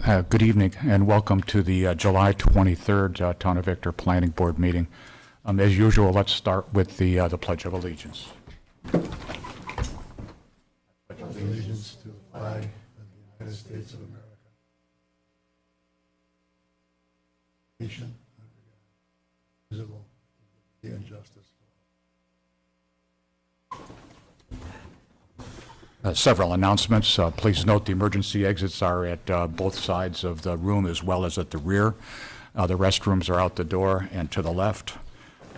Good evening and welcome to the July 23rd Town of Victor Planning Board meeting. As usual, let's start with the Pledge of Allegiance. Allegiance to the flag of the United States of America. Nation under God, visible, with liberty and justice for all. Several announcements. Please note the emergency exits are at both sides of the room as well as at the rear. The restrooms are out the door and to the left.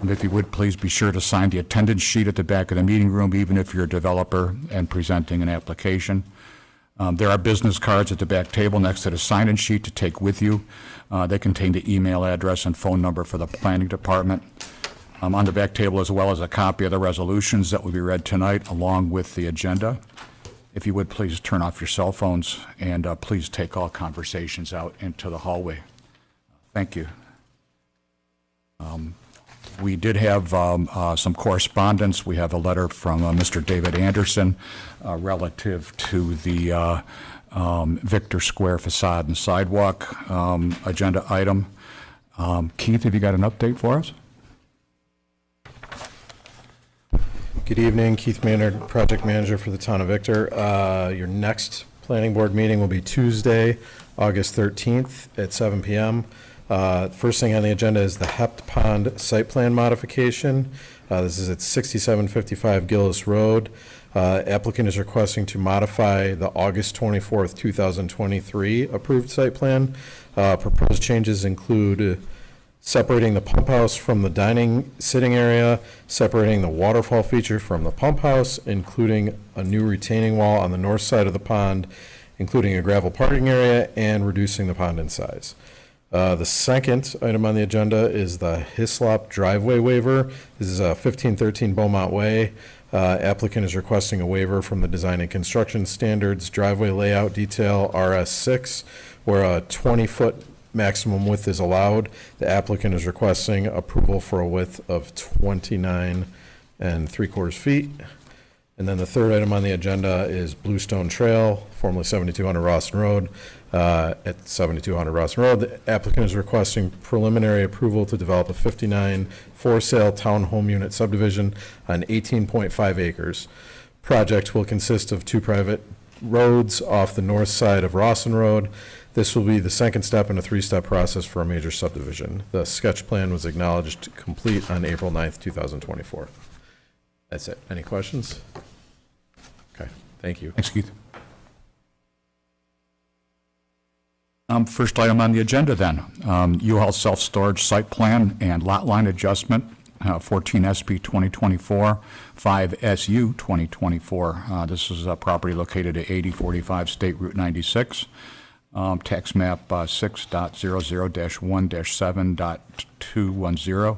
If you would, please be sure to sign the attendance sheet at the back of the meeting room, even if you're a developer and presenting an application. There are business cards at the back table next to the sign-in sheet to take with you. They contain the email address and phone number for the planning department. On the back table, as well as a copy of the resolutions that will be read tonight, along with the agenda. If you would, please turn off your cell phones and please take all conversations out into the hallway. Thank you. We did have some correspondence. We have a letter from Mr. David Anderson relative to the Victor Square facade and sidewalk agenda item. Keith, have you got an update for us? Good evening, Keith Maynard, Project Manager for the Town of Victor. Your next planning board meeting will be Tuesday, August 13th at 7 p.m. First thing on the agenda is the Hept Pond site plan modification. This is at 6755 Gillis Road. Applicant is requesting to modify the August 24th, 2023 approved site plan. Proposed changes include separating the pump house from the dining sitting area, separating the waterfall feature from the pump house, including a new retaining wall on the north side of the pond, including a gravel parking area, and reducing the pond in size. The second item on the agenda is the Hislop driveway waiver. This is 1513 Beaumont Way. Applicant is requesting a waiver from the Design and Construction Standards driveway layout detail RS6, where a 20-foot maximum width is allowed. The applicant is requesting approval for a width of 29 3/4 feet. And then the third item on the agenda is Bluestone Trail, formerly 7200 Rawson Road. At 7200 Rawson Road, the applicant is requesting preliminary approval to develop a 59 for-sale townhome unit subdivision on 18.5 acres. Project will consist of 2 private roads off the north side of Rawson Road. This will be the second step in a 3-step process for a major subdivision. The sketch plan was acknowledged complete on April 9th, 2024. That's it. Any questions? Okay, thank you. Thanks, Keith. First item on the agenda then, U-Haul self-storage site plan and lot line adjustment, 14 SP 2024, 5 SU 2024. This is a property located at 8045 State Route 96. Tax map 6.00-1-7.210.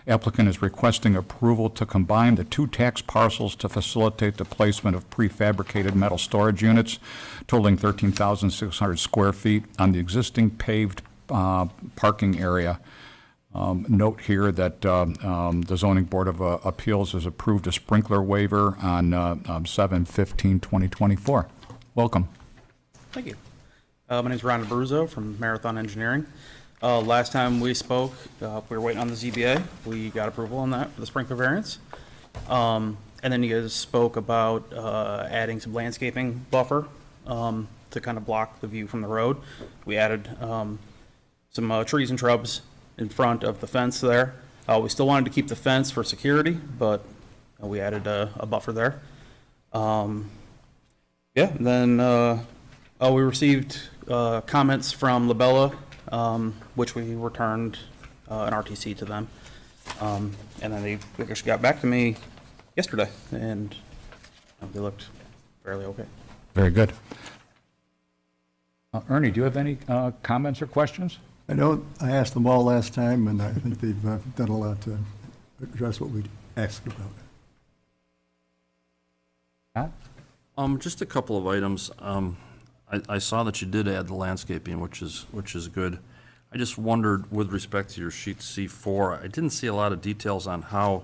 Applicant is requesting approval to combine the 2 tax parcels to facilitate the placement of prefabricated metal storage units totaling 13,600 square feet on the existing paved parking area. Note here that the Zoning Board of Appeals has approved a sprinkler waiver on 7/15/2024. Welcome. Thank you. My name is Ron Abruzzo from Marathon Engineering. Last time we spoke, we were waiting on the ZBA. We got approval on that for the sprinkler variance. And then you guys spoke about adding some landscaping buffer to kind of block the view from the road. We added some trees and shrubs in front of the fence there. We still wanted to keep the fence for security, but we added a buffer there. And then we received comments from Labella, which we returned an RTC to them. And then they just got back to me yesterday, and they looked fairly okay. Very good. Ernie, do you have any comments or questions? I know I asked them all last time, and I think they've done a lot to address what we asked about. Pat? Just a couple of items. I saw that you did add the landscaping, which is good. I just wondered, with respect to your sheet C4, I didn't see a lot of details on how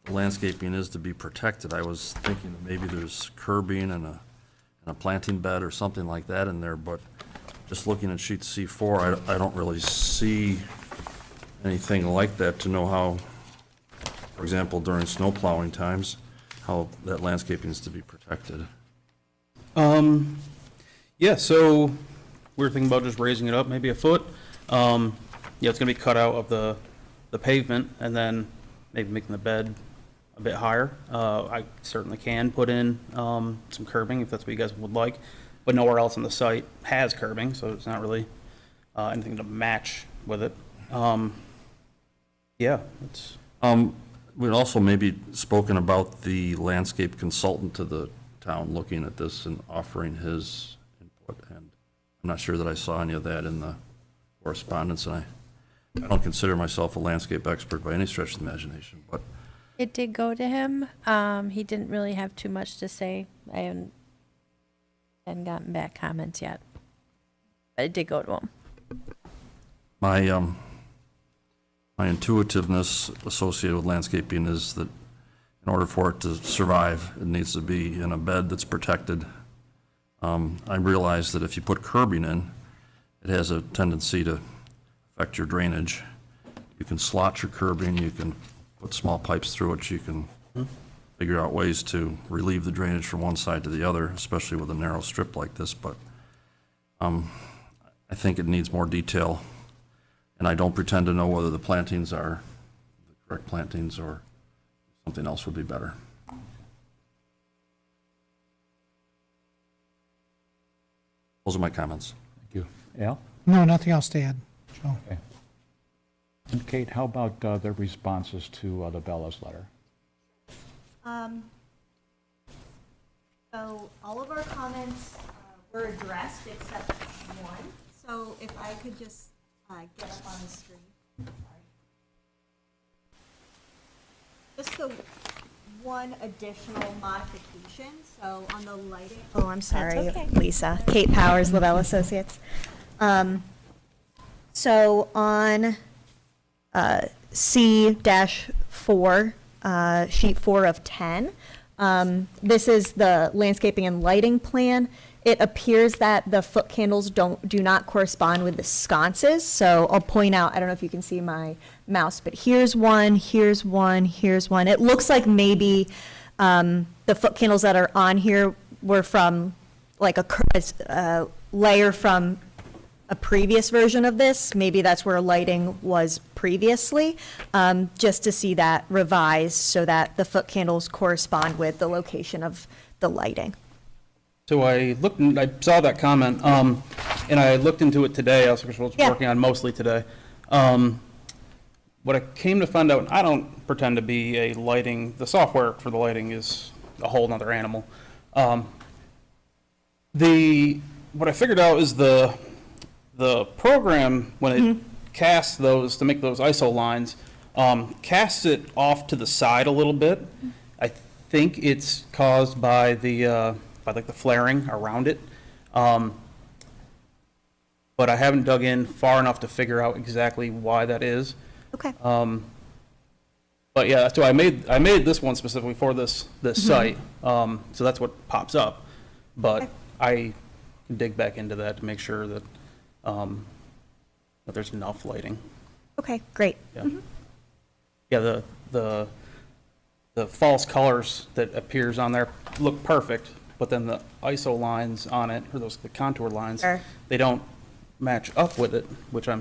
the landscaping is to be protected. I was thinking that maybe there's curbing and a planting bed or something like that in there, but just looking at sheet C4, I don't really see anything like that to know how, for example, during snow plowing times, how that landscaping is to be protected. Yeah, so we were thinking about just raising it up maybe a foot. Yeah, it's gonna be cut out of the pavement and then maybe making the bed a bit higher. I certainly can put in, some curbing if that's what you guys would like, but nowhere else on the site has curbing, so it's not really, anything to match with it. Yeah, it's, We'd also maybe spoken about the landscape consultant to the town looking at this and offering his input, and I'm not sure that I saw any of that in the correspondence, and I don't consider myself a landscape expert by any stretch of the imagination, but It did go to him. He didn't really have too much to say. I hadn't gotten back comments yet. But it did go to him. my intuitiveness associated with landscaping is that in order for it to survive, it needs to be in a bed that's protected. I realize that if you put curbing in, it has a tendency to affect your drainage. You can slot your curbing, you can put small pipes through it, you can figure out ways to relieve the drainage from one side to the other, especially with a narrow strip like this, but I think it needs more detail, and I don't pretend to know whether the plantings are the correct plantings or something else would be better. Those are my comments. Thank you. Al? No, nothing else to add, Joe. Okay. And Kate, how about the responses to the Bella's letter? So all of our comments were addressed except one. So if I could just get up on the screen. Sorry. Just the one additional modification. So on the lighting. Oh, I'm sorry, okay. Lisa. Kate Powers, Lavelle Associates. So on C-4, sheet 4 of 10. This is the landscaping and lighting plan. It appears that the foot candles do not correspond with the sconces. So I'll point out, I don't know if you can see my mouse, but here's one, here's one, here's one. It looks like maybe the foot candles that are on here were from like a layer from a previous version of this. Maybe that's where lighting was previously, just to see that revised so that the foot candles correspond with the location of the lighting. so I looked, and I saw that comment, and I looked into it today. I was Yeah. working on mostly today. What I came to find out, and I don't pretend to be a lighting, the software for the lighting is a whole nother animal. What I figured out is the program, when it casts those, to make those ISO lines, casts it off to the side a little bit. I think it's caused by the flaring around it. But I haven't dug in far enough to figure out exactly why that is. Okay. But yeah, so I made this one specifically for this site, so that's what pops up. But Okay. I can dig back into that to make sure that that there's enough lighting. Okay, great. Yeah. Yeah, the false colors that appears on there look perfect, but then the ISO lines on it, or the contour lines, Sure. they don't match up with it, which I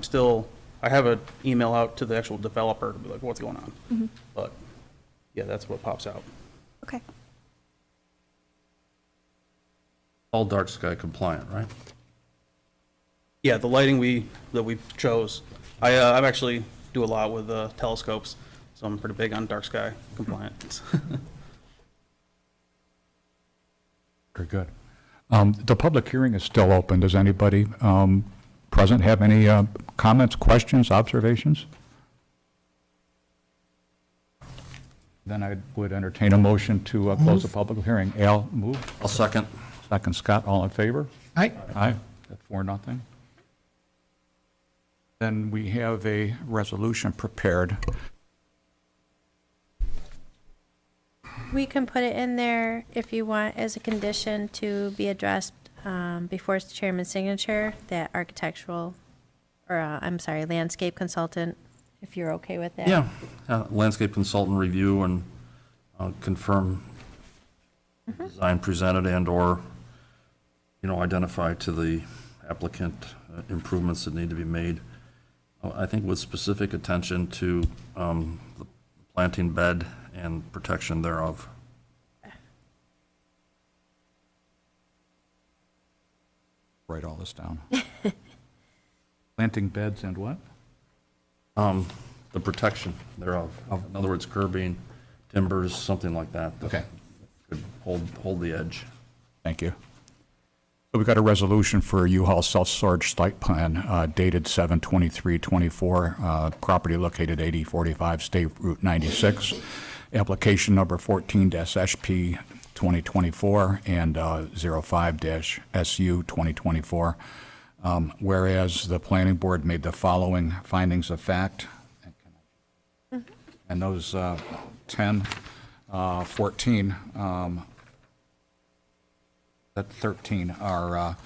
have an email out to the actual developer to be like, what's going on? But, yeah, that's what pops out. Okay. All dark sky compliant, right? Yeah, the lighting that we chose, I've actually do a lot with telescopes, so I'm pretty big on dark sky compliance. Very good. The public hearing is still open. Does anybody present have any comments, questions, observations? Then I would entertain a motion to close the public hearing. Al, move. I'll second. Second, Scott, all in favor? Aye. Aye. That's 4-0. Then we have a resolution prepared. We can put it in there if you want as a condition to be addressed before chairman's signature, that architectural, or, I'm sorry, landscape consultant, if you're okay with that. Yeah, landscape consultant review and confirm design presented and/or, identify to the applicant improvements that need to be made. I think with specific attention to the planting bed and protection thereof. Write all this down. Planting beds and what? The protection thereof. In other words, curbing, timbers, something like that. that Okay. Could hold the edge. Thank you. So we've got a resolution for a U-Haul self-storage site plan dated 7/23/24, property located 8045 State Route 96, application number 14-SP 2024 and 05-SU 2024. Whereas the planning board made the following findings of fact. And those 14, that 13 are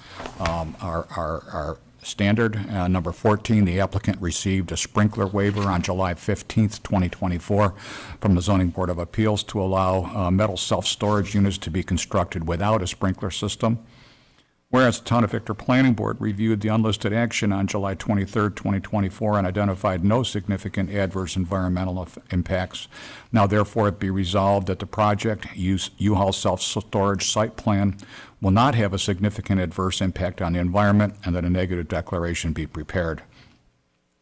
standard. Number 14, the applicant received a sprinkler waiver on July 15th, 2024, from the Zoning Board of Appeals to allow metal self-storage units to be constructed without a sprinkler system. Whereas the Town of Victor Planning Board reviewed the unlisted action on July 23rd, 2024, and identified no significant adverse environmental impacts. Now therefore it be resolved that the project U-Haul self-storage site plan will not have a significant adverse impact on the environment, and that a negative declaration be prepared.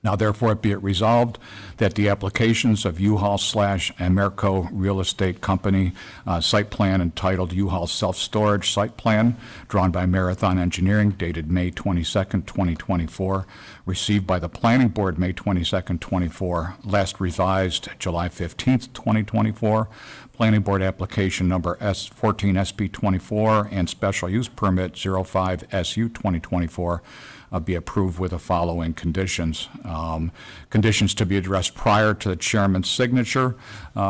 Now therefore be it resolved that the applications of U-Haul/Amerco Real Estate Company site plan entitled U-Haul Self-Storage Site Plan, drawn by Marathon Engineering, dated May 22nd, 2024, received by the Planning Board May 22nd, 24, last revised July 15th, 2024, Planning Board application number S14SP24 and special use permit 05SU 2024 be approved with the following conditions. Conditions to be addressed prior to the chairman's signature.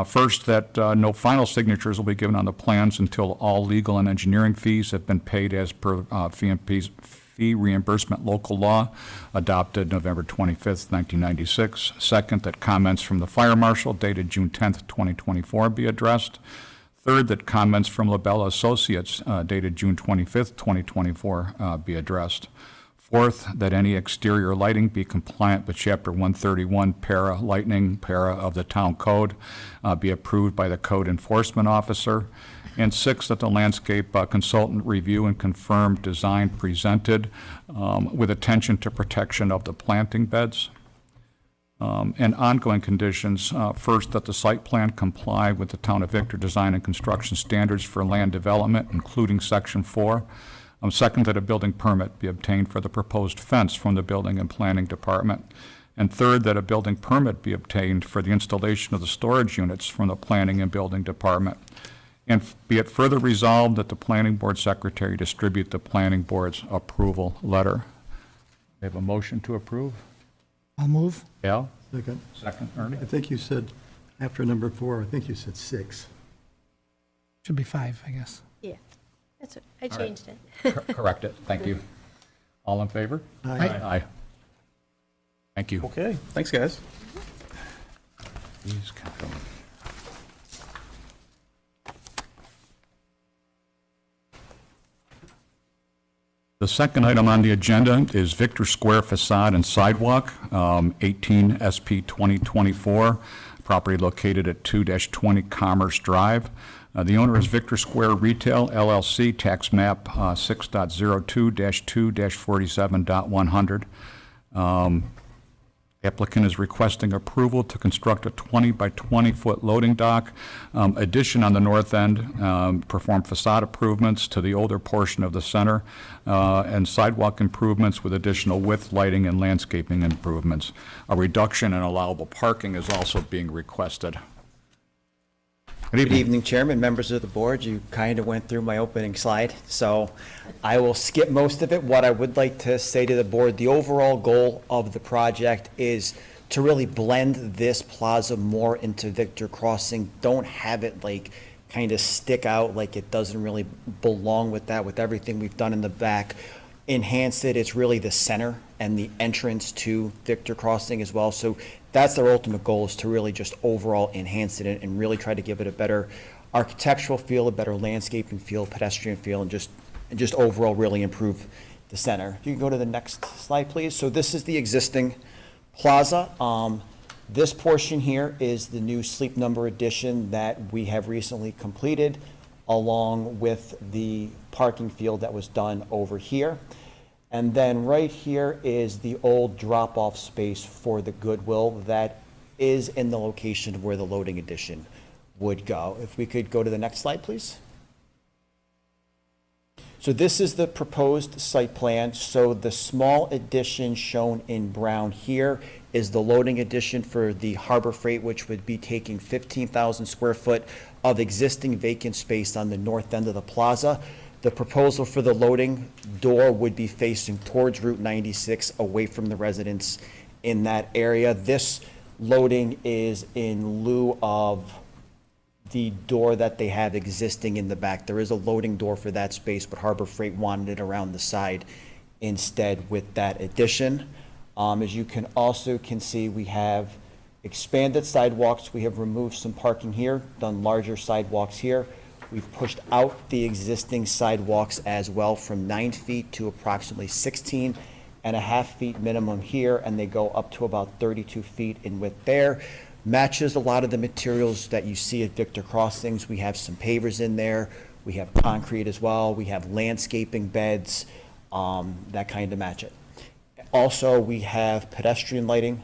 First, that no final signatures will be given on the plans until all legal and engineering fees have been paid as per fee reimbursement local law adopted November 25th, 1996. Second, that comments from the fire marshal dated June 10th, 2024 be addressed. Third, that comments from LaBella Associates dated June 25th, 2024 be addressed. Fourth, that any exterior lighting be compliant with Chapter 131 para lighting para of the town code be approved by the code enforcement officer. And sixth, that the landscape consultant review and confirm design presented with attention to protection of the planting beds. And ongoing conditions, first, that the site plan comply with the Town of Victor design and construction standards for land development, including Section 4. Second, that a building permit be obtained for the proposed fence from the Building and Planning Department. And third, that a building permit be obtained for the installation of the storage units from the Planning and Building Department. And be it further resolved that the Planning Board Secretary distribute the Planning Board's approval letter. We have a motion to approve. I'll move. Al? Second. Second, Ernie? I think you said, after number 4, I think you said 6. Should be 5, I guess. Yeah, that's what, I changed it. Correct it. Thank you. All in favor? Aye. Aye. Thank you. Okay, thanks, guys. These can go. The second item on the agenda is Victor Square facade and sidewalk, 18 SP 2024, property located at 2-20 Commerce Drive. The owner is Victor Square Retail LLC, tax map 6.02-2-47.100. Applicant is requesting approval to construct a 20 by 20 foot loading dock, addition on the north end, perform facade improvements to the older portion of the center, and sidewalk improvements with additional width, lighting, and landscaping improvements. A reduction in allowable parking is also being requested. Good evening, Chairman, members of the board. You kind of went through my opening slide, so I will skip most of it. What I would like to say to the board, the overall goal of the project is to really blend this plaza more into Victor Crossing. Don't have it like kind of stick out like it doesn't really belong with that, with everything we've done in the back. Enhance it, it's really the center and the entrance to Victor Crossing as well. So that's their ultimate goal, is to really just overall enhance it and really try to give it a better architectural feel, a better landscaping feel, pedestrian feel, and just overall really improve the center. You can go to the next slide, please. So this is the existing plaza. This portion here is the new Sleep Number addition that we have recently completed, along with the parking field that was done over here. And then right here is the old drop-off space for the Goodwill that is in the location where the loading addition would go. If we could go to the next slide, please. So this is the proposed site plan. So the small addition shown in brown here is the loading addition for the Harbor Freight, which would be taking 15,000 square foot of existing vacant space on the north end of the plaza. The proposal for the loading door would be facing towards Route 96, away from the residents in that area. This loading is in lieu of the door that they have existing in the back. There is a loading door for that space, but Harbor Freight wanted it around the side instead with that addition. As you can see, we have expanded sidewalks. We have removed some parking here, done larger sidewalks here. We've pushed out the existing sidewalks as well from 9 feet to approximately 16.5 feet minimum here, and they go up to about 32 feet in width there. Matches a lot of the materials that you see at Victor Crossings. We have some pavers in there. We have concrete as well. We have landscaping beds that kind of match it. Also, we have pedestrian lighting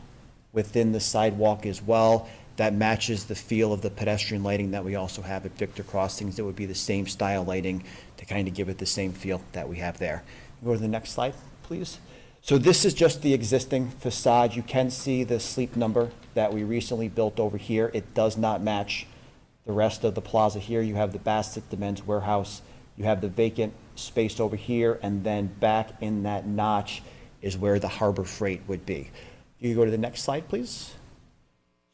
within the sidewalk as well that matches the feel of the pedestrian lighting that we also have at Victor Crossings. It would be the same style lighting to kind of give it the same feel that we have there. Go to the next slide, please. So this is just the existing facade. You can see the Sleep Number that we recently built over here. It does not match the rest of the plaza here. You have the Bassett, the men's warehouse. You have the vacant space over here, and then back in that notch is where the Harbor Freight would be. You can go to the next slide, please.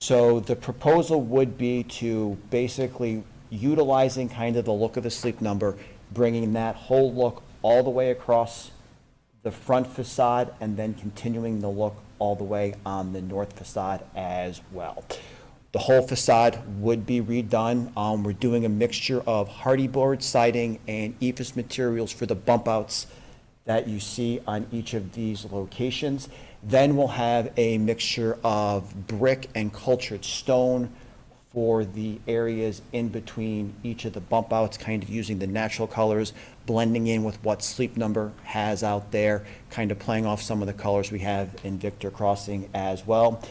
So the proposal would be to basically utilizing kind of the look of the Sleep Number, bringing that whole look all the way across the front facade, and then continuing the look all the way on the north facade as well. The whole facade would be redone. We're doing a mixture of hardy board siding and EIFS materials for the bump outs that you see on each of these locations. Then we'll have a mixture of brick and cultured stone for the areas in between each of the bump outs, kind of using the natural colors, blending in with what Sleep Number has out there, kind of playing off some of the colors we have in Victor Crossing as well.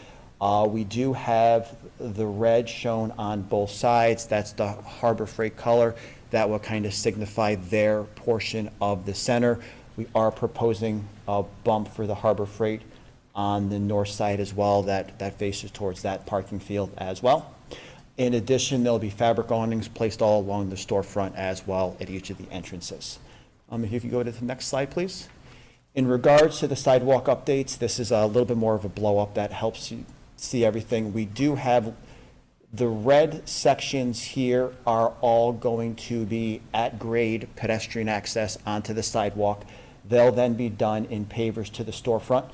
We do have the red shown on both sides. That's the Harbor Freight color. That will kind of signify their portion of the center. We are proposing a bump for the Harbor Freight on the north side as well, that faces towards that parking field as well. In addition, there'll be fabric awnings placed all along the storefront as well at each of the entrances. If you go to the next slide, please. In regards to the sidewalk updates, this is a little bit more of a blow up that helps you see everything. We do have the red sections here are all going to be at grade pedestrian access onto the sidewalk. They'll then be done in pavers to the storefront.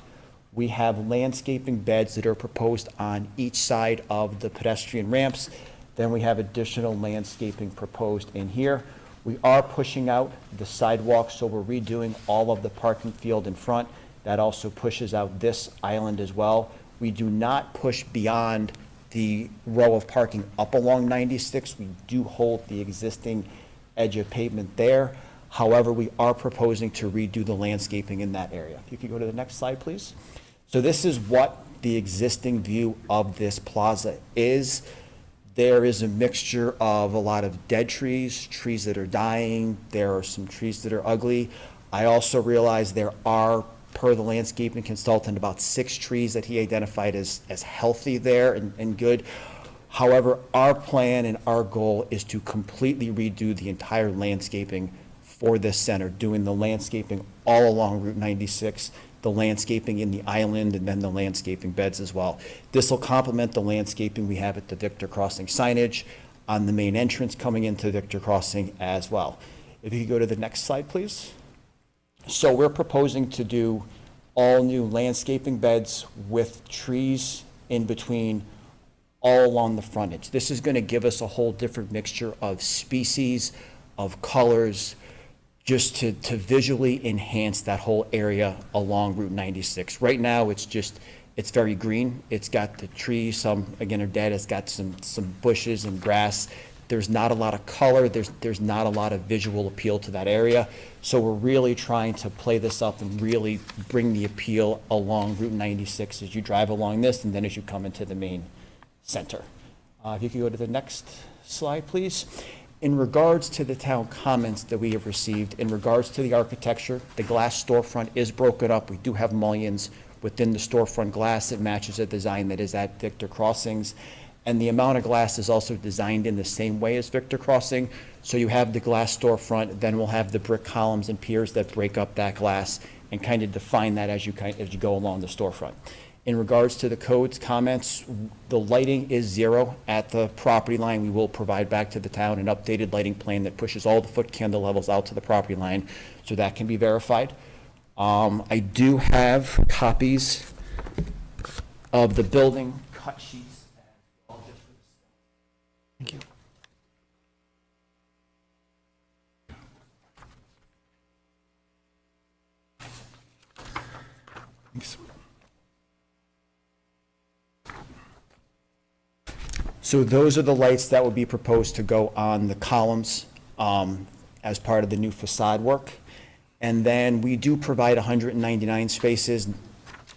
We have landscaping beds that are proposed on each side of the pedestrian ramps. Then we have additional landscaping proposed in here. We are pushing out the sidewalk, so we're redoing all of the parking field in front. That also pushes out this island as well. We do not push beyond the row of parking up along 96. We do hold the existing edge of pavement there. However, we are proposing to redo the landscaping in that area. If you could go to the next slide, please. So this is what the existing view of this plaza is. There is a mixture of a lot of dead trees, trees that are dying. There are some trees that are ugly. I also realize there are, per the landscaping consultant, about 6 trees that he identified as healthy there and good. However, our plan and our goal is to completely redo the entire landscaping for this center, doing the landscaping all along Route 96, the landscaping in the island, and then the landscaping beds as well. This will complement the landscaping we have at the Victor Crossing signage. on the main entrance coming into Victor Crossing as well. If you could go to the next slide, please. So we're proposing to do all new landscaping beds with trees in between all along the frontage. This is going to give us a whole different mixture of species, of colors, just to visually enhance that whole area along Route 96. Right now, it's very green. It's got the trees, some, again, are dead. It's got some bushes and grass. There's not a lot of color. There's not a lot of visual appeal to that area. So we're really trying to play this up and really bring the appeal along Route 96 as you drive along this and then as you come into the main center. If you could go to the next slide, please. In regards to the town comments that we have received, in regards to the architecture, the glass storefront is broken up. We do have mullions within the storefront glass. It matches a design that is at Victor Crossings. And the amount of glass is also designed in the same way as Victor Crossing. So you have the glass storefront, then we'll have the brick columns and piers that break up that glass and kind of define that as you go along the storefront. In regards to the code's comments, the lighting is 0 at the property line. We will provide back to the town an updated lighting plan that pushes all the foot candle levels out to the property line, so that can be verified. I do have copies of the building cut sheets. Thank you. Thanks. So those are the lights that would be proposed to go on the columns as part of the new facade work. And then we do provide 199 spaces.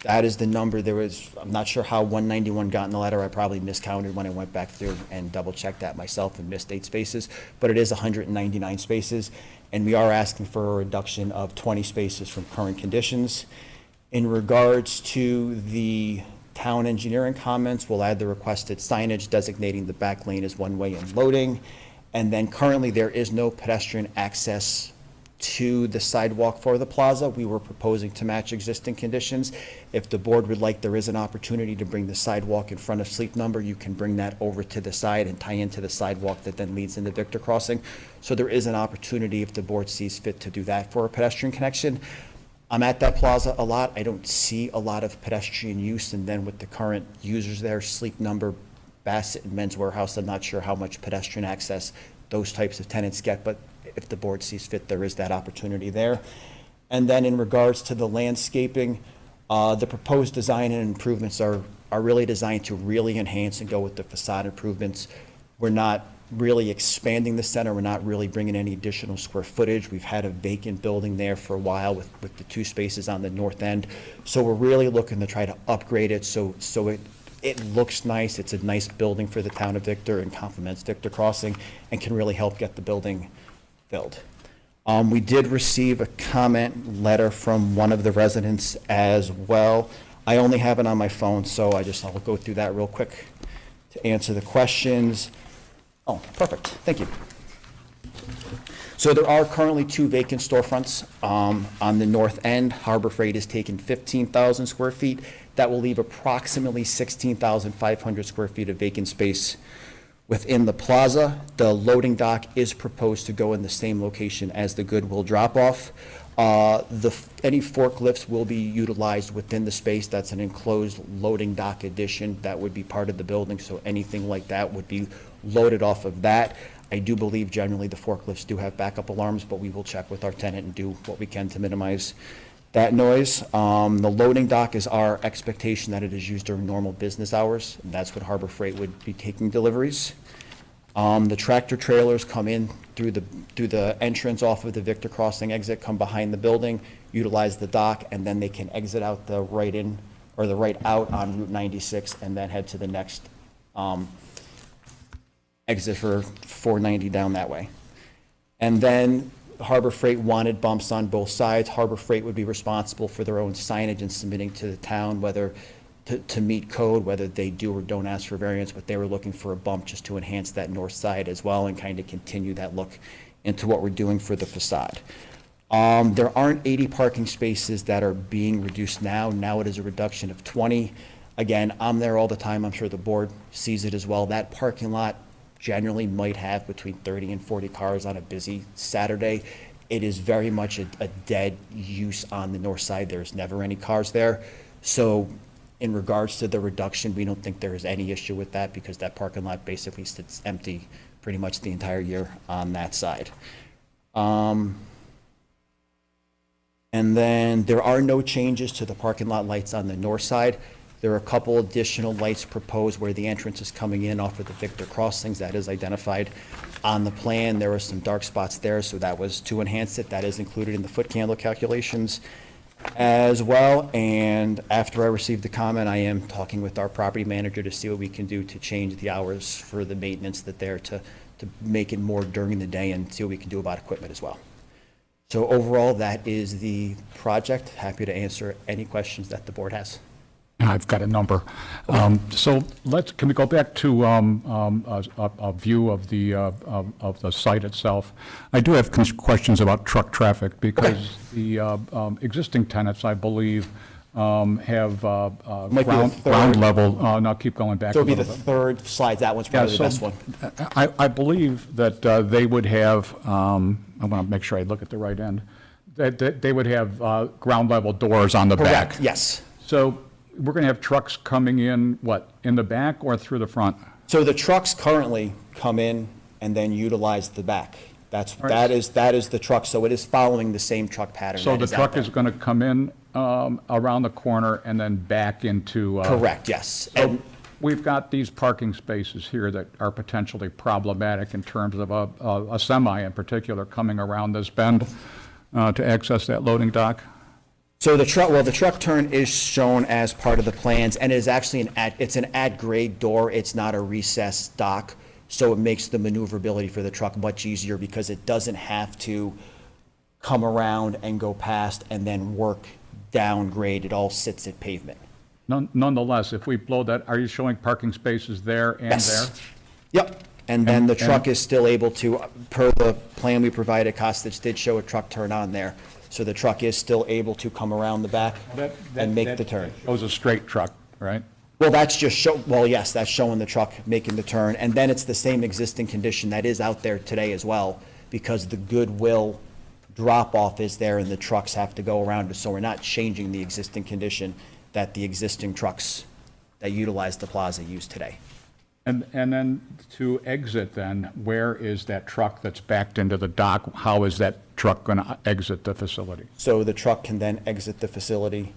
That is the number. I'm not sure how 191 got in the letter. I probably miscounted when I went back through and double-checked that myself and missed 8 spaces. But it is 199 spaces, and we are asking for a reduction of 20 spaces from current conditions. In regards to the town engineering comments, we'll add the requested signage designating the back lane as one-way and loading. And then currently, there is no pedestrian access to the sidewalk for the plaza. We were proposing to match existing conditions. If the board would like, there is an opportunity to bring the sidewalk in front of Sleep Number. You can bring that over to the side and tie into the sidewalk that then leads into Victor Crossing. So there is an opportunity, if the board sees fit, to do that for a pedestrian connection. I'm at that plaza a lot. I don't see a lot of pedestrian use, and then with the current users there, Sleep Number, Bassett, and Men's Warehouse, I'm not sure how much pedestrian access those types of tenants get, but if the board sees fit, there is that opportunity there. And then in regards to the landscaping, the proposed design and improvements are really designed to really enhance and go with the facade improvements. We're not really expanding the center. We're not really bringing any additional square footage. We've had a vacant building there for a while with the 2 spaces on the north end. So we're really looking to try to upgrade it so it looks nice. It's a nice building for the town of Victor and complements Victor Crossing and can really help get the building filled. We did receive a comment letter from one of the residents as well. I only have it on my phone, so I'll go through that real quick to answer the questions. Oh, perfect, thank you. So there are currently 2 vacant storefronts on the north end. Harbor Freight has taken 15,000 square feet. That will leave approximately 16,500 square feet of vacant space within the plaza. The loading dock is proposed to go in the same location as the Goodwill drop-off. Any forklifts will be utilized within the space. That's an enclosed loading dock addition that would be part of the building, so anything like that would be loaded off of that. I do believe generally the forklifts do have backup alarms, but we will check with our tenant and do what we can to minimize that noise. The loading dock is our expectation that it is used during normal business hours, and that's when Harbor Freight would be taking deliveries. The tractor trailers come in through the entrance off of the Victor Crossing exit, come behind the building, utilize the dock, and then they can exit out the right in or the right out on Route 96 and then head to the next exit for 490 down that way. And then Harbor Freight wanted bumps on both sides. Harbor Freight would be responsible for their own signage and submitting to the town whether to meet code, whether they do or don't ask for variance, but they were looking for a bump just to enhance that north side as well and kind of continue that look into what we're doing for the facade. There aren't 80 parking spaces that are being reduced now. Now it is a reduction of 20. Again, I'm there all the time. I'm sure the board sees it as well. That parking lot generally might have between 30 and 40 cars on a busy Saturday. It is very much a dead use on the north side. There's never any cars there. So in regards to the reduction, we don't think there is any issue with that because that parking lot basically sits empty pretty much the entire year on that side. And then there are no changes to the parking lot lights on the north side. There are a couple additional lights proposed where the entrance is coming in off of the Victor Crossings. That is identified on the plan. There are some dark spots there, so that was to enhance it. That is included in the foot candle calculations as well. And after I received the comment, I am talking with our property manager to see what we can do to change the hours for the maintenance that they're to make it more during the day and see what we can do about equipment as well. So overall, that is the project. Happy to answer any questions that the board has. I've got a number. So can we go back to a view of the site itself? I do have questions about truck traffic because the existing tenants, I believe, have Might be the ground third. level. Now keep going back So a it'll be little the bit. third slide. That one's Yeah, probably the best one. I believe that they would have, I want to make sure I look at the right end, that they would have ground level doors on the back. Correct, yes. So we're going to have trucks coming in, what, in the back or through the front? So the trucks currently come in and then utilize the back. That is the truck, so it is following the same truck pattern So that the is out truck there. is going to come in around the corner and then back into... Correct, yes. So And we've got these parking spaces here that are potentially problematic in terms of a semi in particular coming around this bend to access that loading dock. so the truck turn is shown as part of the plans, and it is actually it's an at-grade door. It's not a recessed dock, so it makes the maneuverability for the truck much easier because it doesn't have to come around and go past and then work downgrade. It all sits at pavement. Nonetheless, if we blow that, are you showing parking spaces there and there? Yes. Yep. And then the truck is still able to, per the plan we provided, Costage did show a truck turn on there. So the truck is still able to come around the back and make the turn. Shows a straight truck, right? Well, yes, that's showing the truck making the turn. And then it's the same existing condition that is out there today as well, because the Goodwill drop-off is there and the trucks have to go around it. So we're not changing the existing condition that the existing trucks that utilize the plaza use today. And then to exit then, where is that truck that's backed into the dock? How is that truck going to exit the facility? So the truck can then exit the facility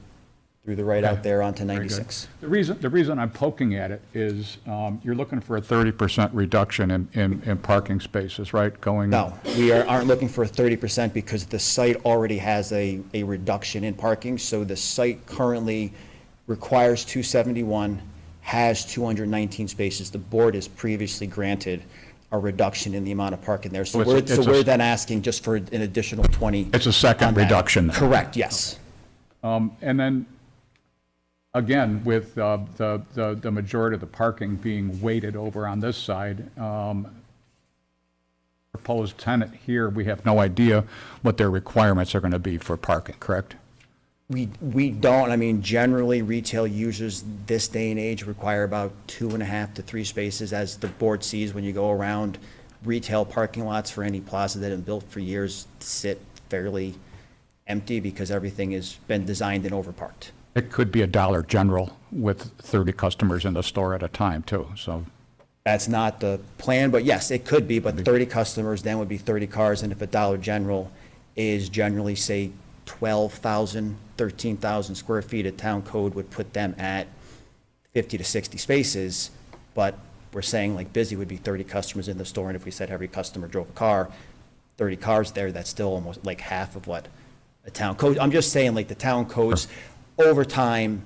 through the right out there onto Very good. 96. The reason I'm poking at it is you're looking for a 30% reduction in parking spaces, right? Going. No, we aren't looking for a 30% because the site already has a reduction in parking. So the site currently requires 271, has 219 spaces. The board has previously granted a reduction in the amount of parking there. So we're then asking just for an additional 20. It's a second on that. reduction then. Correct, yes. And then, again, with the majority of the parking being weighted over on this side, proposed tenant here, we have no idea what their requirements are going to be for parking, correct? We don't, I mean, generally, retail users this day and age require about 2.5 to 3 spaces, as the board sees when you go around. Retail parking lots for any plaza that have been built for years sit fairly empty because everything has been designed and overparked. It could be a Dollar General with 30 customers in the store at a time, too, so. That's not the plan, but yes, it could be, but 30 customers then would be 30 cars, and if a Dollar General is generally, say, 12,000, 13,000 square feet, a town code would put them at 50 to 60 spaces, but we're saying like Busy would be 30 customers in the store, and if we said every customer drove a car, 30 cars there, that's still almost like half of what a town code, I'm just saying, like, the town codes, over time,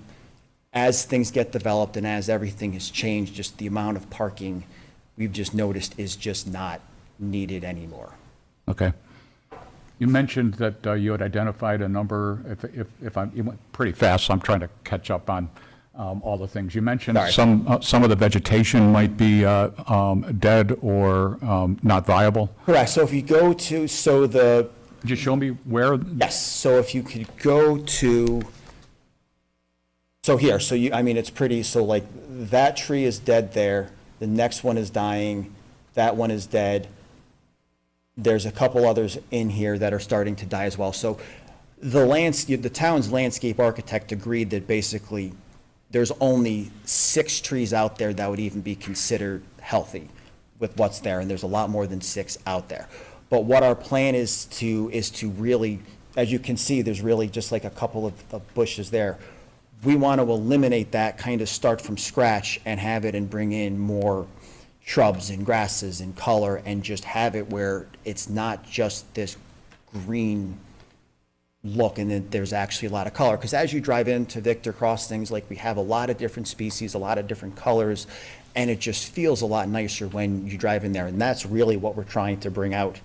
as things get developed and as everything has changed, just the amount of parking we've just noticed is just not needed anymore. Okay. You mentioned that you had identified a number, you went pretty fast, so I'm trying to catch up on all the things. You mentioned Sorry. some of the vegetation might be dead or not viable. Correct, so if you go to, Could you show me where? yes, so if you could go to, I mean, it's pretty, so like, that tree is dead there, the next one is dying, That one is dead. There's a couple others in here that are starting to die as well. So the town's landscape architect agreed that basically there's only 6 trees out there that would even be considered healthy with what's there, and there's a lot more than 6 out there. But what our plan is to really, as you can see, there's really just like a couple of bushes there. We want to eliminate that, kind of start from scratch and have it and bring in more shrubs and grasses and color and just have it where it's not just this green look and then there's actually a lot of color. Because as you drive into Victor Crossings, like we have a lot of different species, a lot of different colors, and it just feels a lot nicer when you drive in there. And that's really what we're trying to bring out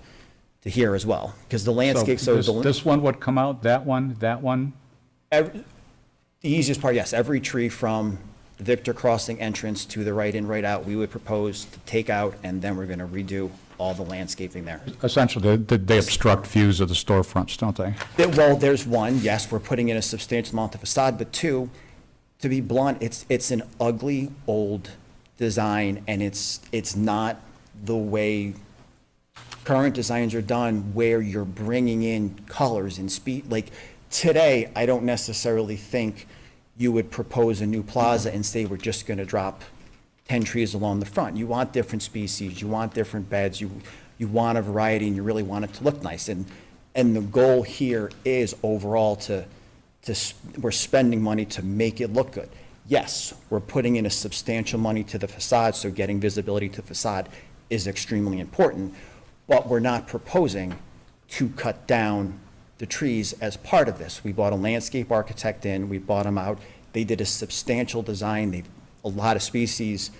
to here as well. Because the landscape, This one would come out, that one, that one? the easiest part, yes, every tree from the Victor Crossing entrance to the right in, right out, we would propose to take out, and then we're gonna redo all the landscaping there. Essentially, they obstruct views of the storefronts, don't they? Well, there's one, yes, we're putting in a substantial amount of facade, but two, to be blunt, it's an ugly, old design, and it's not the way current designs are done, where you're bringing in colors and speed. Like, today, I don't necessarily think you would propose a new plaza and say, we're just gonna drop 10 trees along the front. You want different species, you want different beds, you want a variety, and you really want it to look nice. And the goal here is overall we're spending money to make it look good. Yes, we're putting in a substantial money to the facade, so getting visibility to the facade is extremely important, but we're not proposing to cut down the trees as part of this. We bought a landscape architect in, we bought them out, they did a substantial design, a lot of species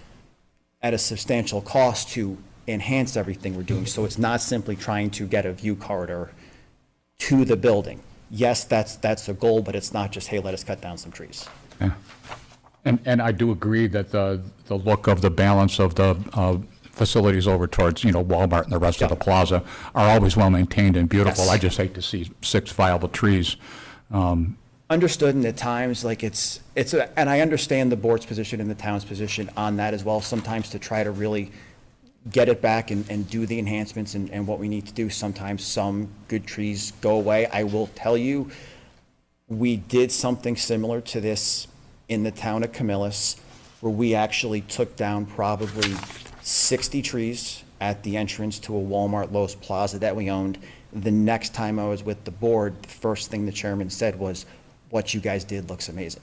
at a substantial cost to enhance everything we're doing. So it's not simply trying to get a view corridor to the building. Yes, that's a goal, but it's not just, hey, let us cut down some trees. Yeah. And I do agree that the look of the balance of the facilities over towards, Walmart and the rest of the plaza are always well-maintained and beautiful. Yes. I just hate to see 6 viable trees. Understood, and at times, like and I understand the board's position and the town's position on that as well, sometimes to try to really get it back and do the enhancements and what we need to do. Sometimes some good trees go away. I will tell you, we did something similar to this in the town of Camillus, where we actually took down probably 60 trees at the entrance to a Walmart Lowe's Plaza that we owned. The next time I was with the board, the first thing the chairman said was, what you guys did looks amazing.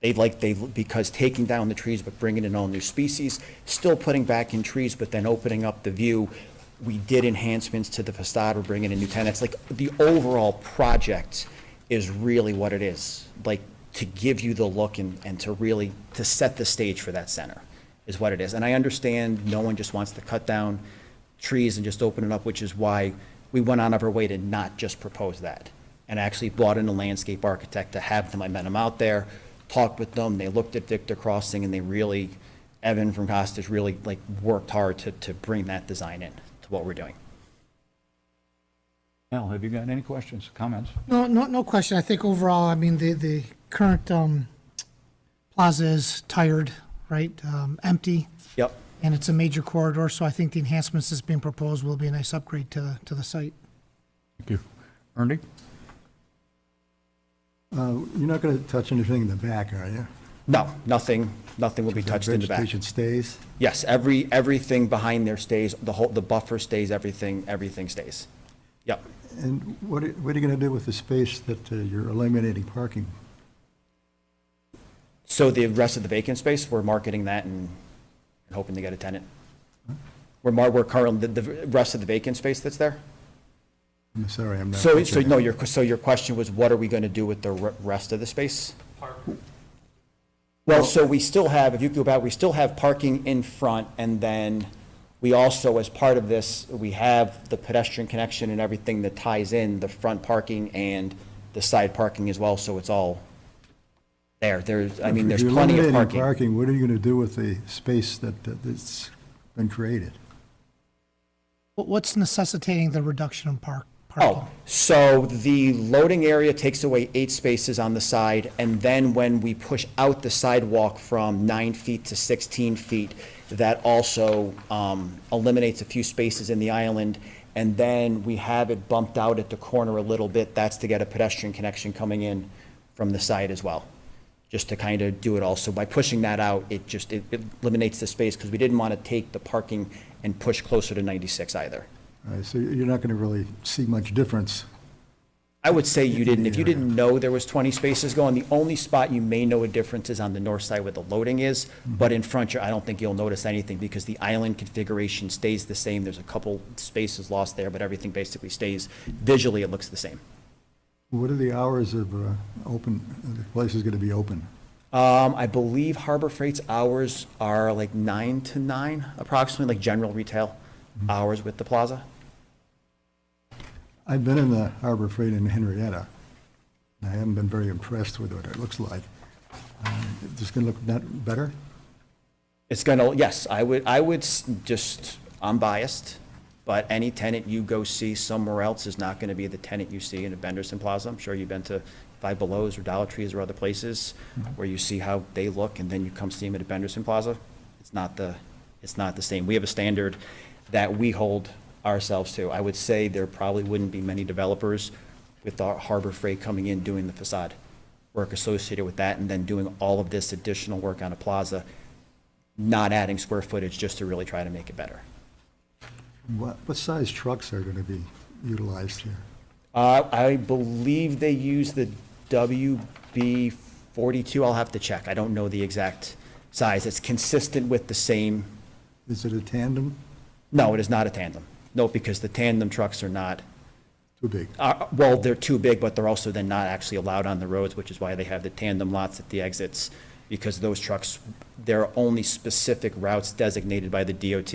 Because taking down the trees but bringing in all new species, still putting back in trees, but then opening up the view, we did enhancements to the facade, we're bringing in new tenants. Like, the overall project is really what it is, like, to give you the look and to really, to set the stage for that center is what it is. And I understand no one just wants to cut down trees and just open it up, which is why we went on our way to not just propose that. And actually brought in a landscape architect to have them. I met them out there, talked with them, they looked at Victor Crossing, and they really, Evan from Costas really worked hard to bring that design in to what we're doing. Al, have you got any questions, comments? No question. I think overall, I mean, the current plaza is tired, right? Empty, Yep. and it's a major corridor, so I think the enhancements that's being proposed will be a nice upgrade to the site. Thank you. Ernie? You're not going to touch anything in the back, are you? No, nothing will be touched in the back. Vegetation stays? Yes, everything behind there stays, the buffer stays, everything stays. Yep. And what are you going to do with the space that you're eliminating parking? So the rest of the vacant space, we're marketing that and hoping to get a tenant. We're currently, the rest of the vacant space that's there? I'm sorry, I'm not. So picturing no, it. your question was, what are we going to do with the rest of the space? Well, so we still have, if you go back, we still have parking in front, and then we also, as part of this, we have the pedestrian connection and everything that ties in the front parking and the side parking as well, so it's all there. There's If plenty of you're eliminating parking. parking, what are you going to do with the space that's been created? What's necessitating the reduction in parking? Oh, so the loading area takes away 8 spaces on the side, and then when we push out the sidewalk from 9 feet to 16 feet, that also eliminates a few spaces in the island. And then we have it bumped out at the corner a little bit. That's to get a pedestrian connection coming in from the side as well, just to kind of do it all. So by pushing that out, it eliminates the space, because we didn't want to take the parking and push closer to 96 either. All right, so you're not going to really see much difference. I would say you didn't. If you didn't know there was 20 spaces going, the only spot you may know a difference is on the north side where the loading is, but in front, I don't think you'll notice anything, because the island configuration stays the same. There's a couple spaces lost there, but everything basically stays. Visually, it looks the same. What are the hours of open, the place is going to be open? I believe Harbor Freight's hours are like 9 to 9, approximately, like general retail hours with the plaza. I've been in the Harbor Freight in Henrietta, and I haven't been very impressed with what it looks like. Is this going to look better? It's gonna, yes, just, I'm biased, but any tenant you go see somewhere else is not gonna be the tenant you see in a Benderson Plaza. I'm sure you've been to Five Belows or Dollar Trees or other places where you see how they look, and then you come see them at a Benderson Plaza. It's not the same. We have a standard that we hold ourselves to. I would say there probably wouldn't be many developers with our Harbor Freight coming in doing the facade work associated with that, and then doing all of this additional work on a plaza, not adding square footage just to really try to make it better. What size trucks are going to be utilized here? I believe they use the WB42. I'll have to check. I don't know the exact size. It's consistent with the same. Is it a tandem? No, it is not a tandem. No, because the tandem trucks are not, Too big? well, they're too big, but they're also then not actually allowed on the roads, which is why they have the tandem lots at the exits, because those trucks, there are only specific routes designated by the DOT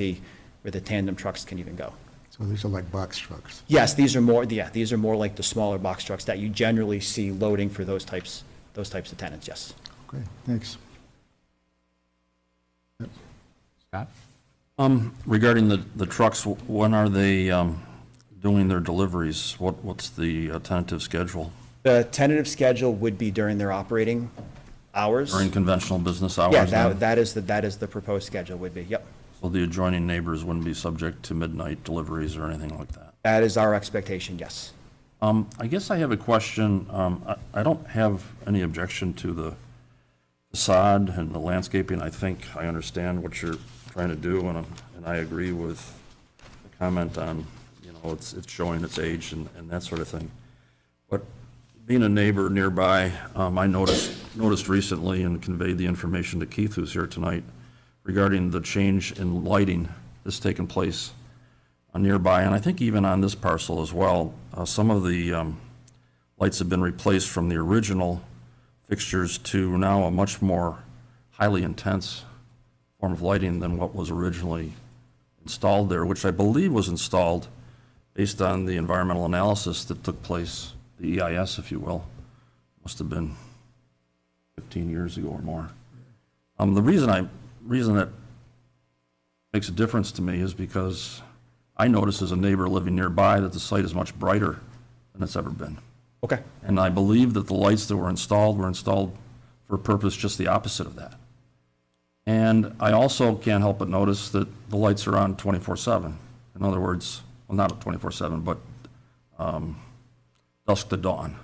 where the tandem trucks can even go. So these are like box trucks? Yes, these are more like the smaller box trucks that you generally see loading for those types of tenants, yes. Okay, thanks. Scott? Regarding the trucks, when are they doing their deliveries? What's the tentative schedule? The tentative schedule would be during their operating hours. During conventional business hours? Yeah, then? that is the proposed schedule would be, yep. So the adjoining neighbors wouldn't be subject to midnight deliveries or anything like that? That is our expectation, yes. I guess I have a question. I don't have any objection to the facade and the landscaping. I think I understand what you're trying to do, and I agree with the comment on, it's showing its age and that sort of thing. But being a neighbor nearby, I noticed recently and conveyed the information to Keith, who's here tonight, regarding the change in lighting that's taken place nearby, and I think even on this parcel as well. Some of the lights have been replaced from the original fixtures to now a much more highly intense form of lighting than what was originally installed there, which I believe was installed based on the environmental analysis that took place, the EIS, if you will. Must have been 15 years ago or more. The reason that makes a difference to me is because I notice as a neighbor living nearby that the site is much brighter than it's ever been. Okay. And I believe that the lights that were installed for a purpose just the opposite of that. And I also can't help but notice that the lights are on 24/7. In other words, well, not 24/7, but dusk to dawn.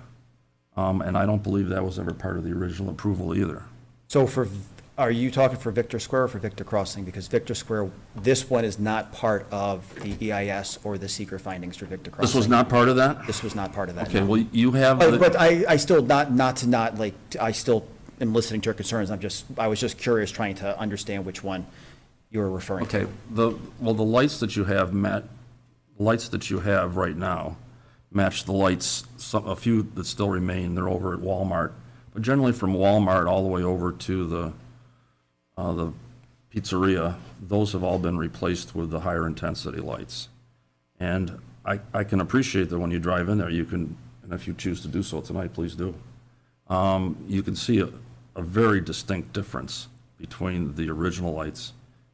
And I don't believe that was ever part of the original approval either. So are you talking for Victor Square or for Victor Crossing? Because Victor Square, this one is not part of the EIS or the secret findings for Victor Crossing. This was not part of that? This was not part of that, Okay, no. well, you have. But I still, I still am listening to your concerns. I was just curious, trying to understand which one you were referring to. Okay, the lights that you have right now match the lights, a few that still remain, they're over at Walmart. But generally from Walmart all the way over to the pizzeria, those have all been replaced with the higher intensity lights. And I can appreciate that when you drive in there, you can, and if you choose to do so tonight, please do. You can see a very distinct difference between the original lights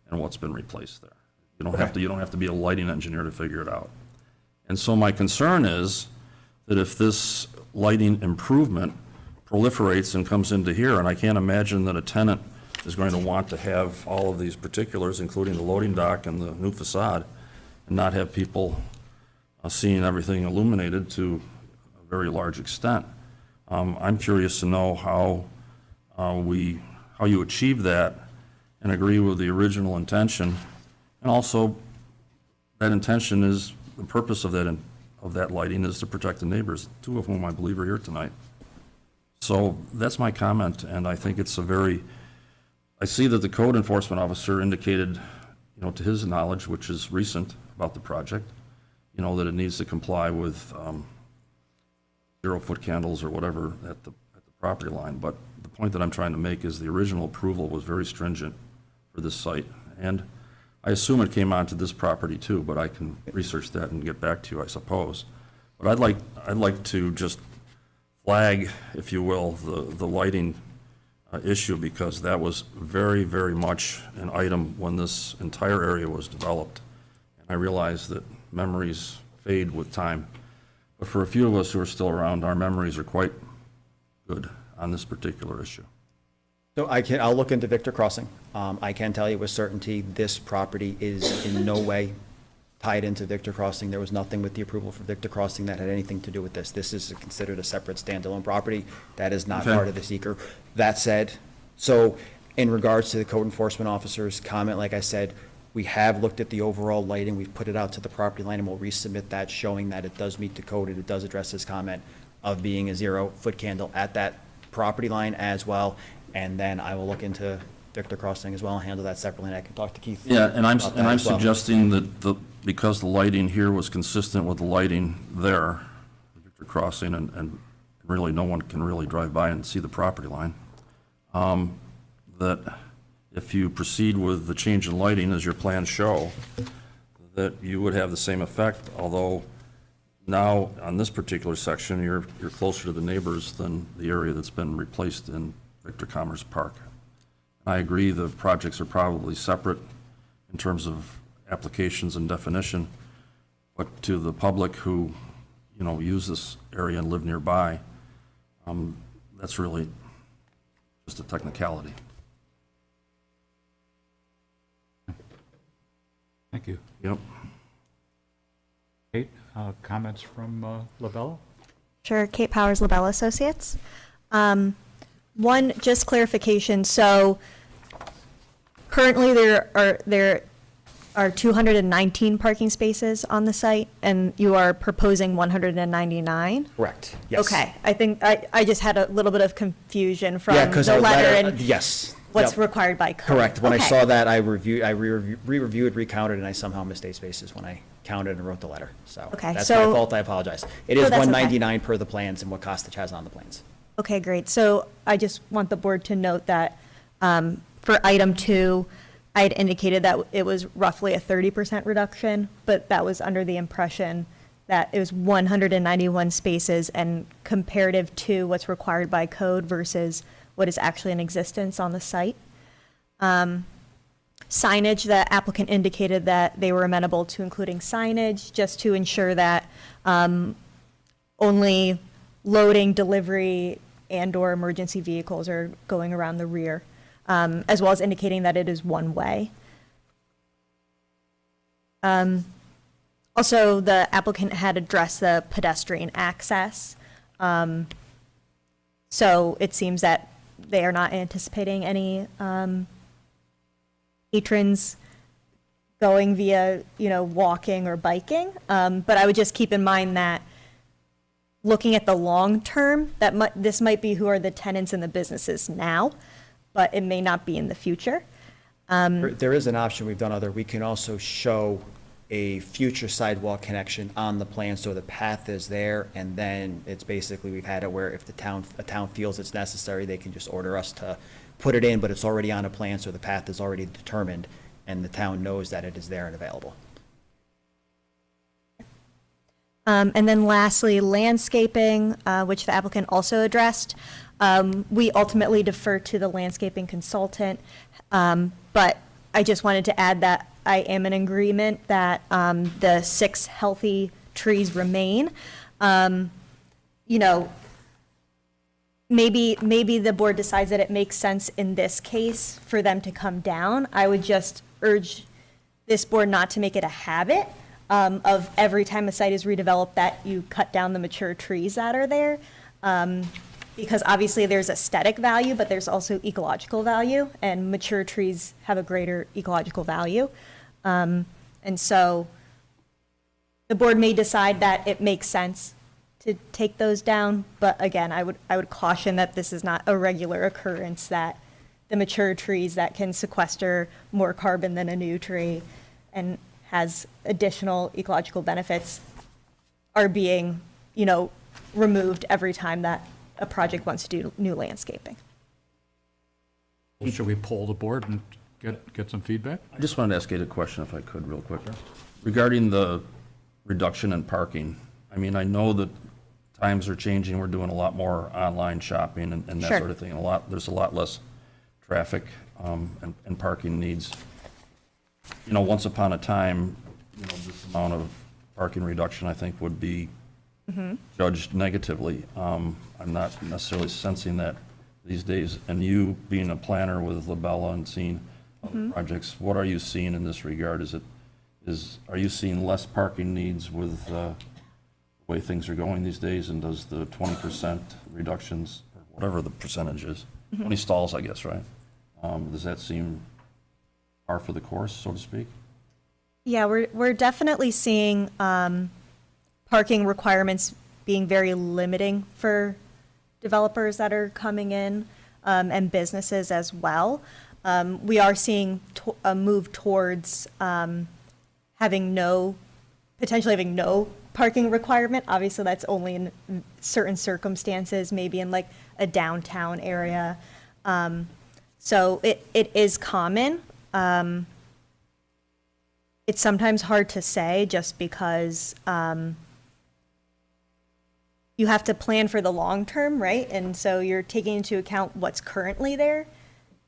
and what's been replaced there. You don't have to be a lighting engineer to figure it out. And so my concern is that if this lighting improvement proliferates and comes into here, and I can't imagine that a tenant is going to want to have all of these particulars, including the loading dock and the new facade, and not have people seeing everything illuminated to a very large extent. I'm curious to know how you achieve that and agree with the original intention, and also that intention is, the purpose of that lighting is to protect the neighbors, two of whom I believe are here tonight. So that's my comment, and I think it's I see that the code enforcement officer indicated, to his knowledge, which is recent about the project, that it needs to comply with 0-foot candles or whatever at the property line. But the point that I'm trying to make is the original approval was very stringent for this site. And I assume it came onto this property too, but I can research that and get back to you, I suppose. But I'd like to just flag, if you will, the lighting issue, because that was very, very much an item when this entire area was developed. And I realize that memories fade with time. But for a few of us who are still around, our memories are quite good on this particular issue. So I'll look into Victor Crossing. I can tell you with certainty, this property is in no way tied into Victor Crossing. There was nothing with the approval for Victor Crossing that had anything to do with this. This is considered a separate standalone property. That is not Okay. part of the seeker. That said, so in regards to the code enforcement officer's comment, like I said, we have looked at the overall lighting. We've put it out to the property line, and we'll resubmit that showing that it does meet the code and it does address his comment of being a 0-foot candle at that property line as well. And then I will look into Victor Crossing as well and handle that separately, and I can talk to Keith. Yeah, and I'm about that as well. suggesting that because the lighting here was consistent with the lighting there, Victor Crossing, and really no one can really drive by and see the property line, that if you proceed with the change in lighting as your plans show, that you would have the same effect, although now on this particular section, you're closer to the neighbors than the area that's been replaced in Victor Commerce Park. I agree the projects are probably separate in terms of applications and definition, but to the public who, use this area and live nearby, that's really just a technicality. Thank you. Yep. Kate, comments from Labella? Sure, Kate Powers, LaBelle Associates. One, just clarification, so currently there are 219 parking spaces on the site, and you are proposing 199? Correct, yes. Okay, I think, I just had a little bit of confusion from Yeah, because the our letter and yes. what's Yep. required by code. Correct. When I Okay. saw that, I re-reviewed, recounted, and I somehow missed 8 spaces when I counted and wrote the letter. So Okay, that's my so- fault. I apologize. It No, is that's okay. 199 per the plans and what Costitch has on the plans. Okay, great. So I just want the board to note that for item 2, I had indicated that it was roughly a 30% reduction, but that was under the impression that it was 191 spaces and comparative to what's required by code versus what is actually in existence on the site. Signage, the applicant indicated that they were amenable to including signage just to ensure that only loading, delivery, and/or emergency vehicles are going around the rear, as well as indicating that it is one-way. Also, the applicant had addressed the pedestrian access. So it seems that they are not anticipating any patrons going via, walking or biking. But I would just keep in mind that looking at the long term, this might be who are the tenants and the businesses now, but it may not be in the future. There is an option we can also show a future sidewalk connection on the plan, so the path is there, and then it's basically, we've had it where if a town feels it's necessary, they can just order us to put it in, but it's already on a plan, so the path is already determined, and the town knows that it is there and available. And then lastly, landscaping, which the applicant also addressed. We ultimately defer to the landscaping consultant, but I just wanted to add that I am in agreement that the 6 healthy trees remain. maybe the board decides that it makes sense in this case for them to come down. I would just urge this board not to make it a habit of every time a site is redeveloped that you cut down the mature trees that are there. Because obviously there's aesthetic value, but there's also ecological value, and mature trees have a greater ecological value. And so the board may decide that it makes sense to take those down, but again, I would caution that this is not a regular occurrence, that the mature trees that can sequester more carbon than a new tree and has additional ecological benefits are being, removed every time that a project wants to do new landscaping. Should we poll the board and get some feedback? I just wanted to ask you a question if I could real quick. Regarding the reduction in parking, I mean, I know that times are changing, we're doing a lot more online shopping and that Sure. sort of thing. There's a lot less traffic and parking needs. Once upon a time, this amount of parking reduction, I think, would be judged negatively. I'm not necessarily sensing that these days. And you being a planner with Labella and seeing other projects, what are you seeing in this regard? Are you seeing less parking needs with the way things are going these days? And does the 20% reductions, or whatever the percentage is, 20 stalls, I guess, right? Does that seem par for the course, so to speak? Yeah, we're definitely seeing parking requirements being very limiting for developers that are coming in, and businesses as well. We are seeing a move towards potentially having no parking requirement. Obviously, that's only in certain circumstances, maybe in like a downtown area. So it is common. It's sometimes hard to say just because you have to plan for the long term, right? And so you're taking into account what's currently there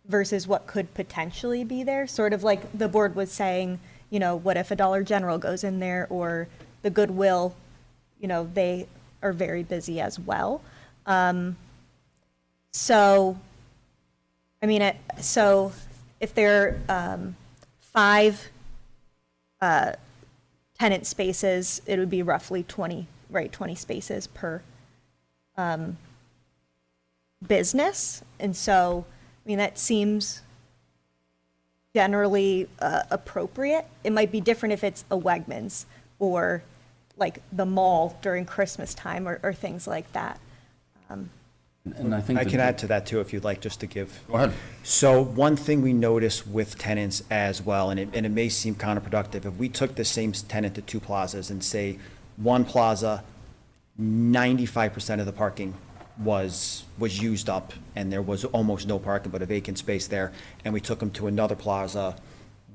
versus what could potentially be there. Sort of like the board was saying, what if a Dollar General goes in there, or the Goodwill, they are very busy as well. So if there are 5 tenant spaces, it would be roughly 20 spaces per business. And so, that seems generally appropriate. It might be different if it's a Wegmans or like the mall during Christmas time or things like that. And I think I that can add to that too, if you'd like, just to give. Go ahead. So one thing we notice with tenants as well, and it may seem counterproductive, if we took the same tenant to 2 plazas and say one plaza, 95% of the parking was used up and there was almost no parking but a vacant space there, and we took them to another plaza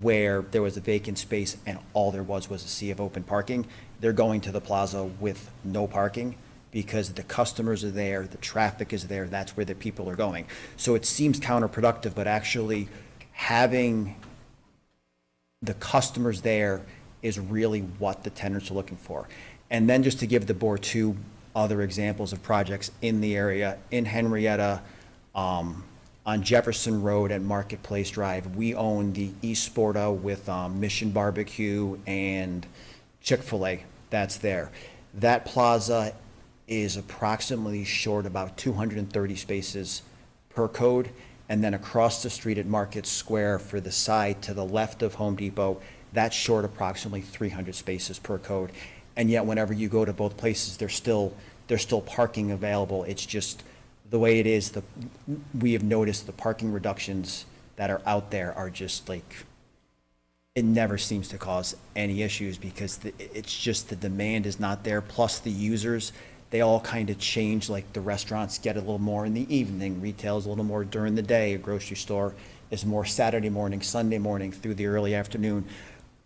where there was a vacant space and all there was a sea of open parking, they're going to the plaza with no parking because the customers are there, the traffic is there, that's where the people are going. So it seems counterproductive, but actually having the customers there is really what the tenants are looking for. And then just to give the board 2 other examples of projects in the area, in Henrietta, on Jefferson Road at Marketplace Drive, we own the East Sporta with Mission Barbecue and Chick-fil-A that's there. That plaza is approximately short about 230 spaces per code. And then across the street at Market Square for the side to the left of Home Depot, that's short approximately 300 spaces per code. And yet whenever you go to both places, there's still parking available. It's just the way it is. We have noticed the parking reductions that are out there are just like, it never seems to cause any issues because it's just the demand is not there. Plus the users, they all kind of change, like the restaurants get a little more in the evening, retail's a little more during the day, a grocery store is more Saturday morning, Sunday morning through the early afternoon.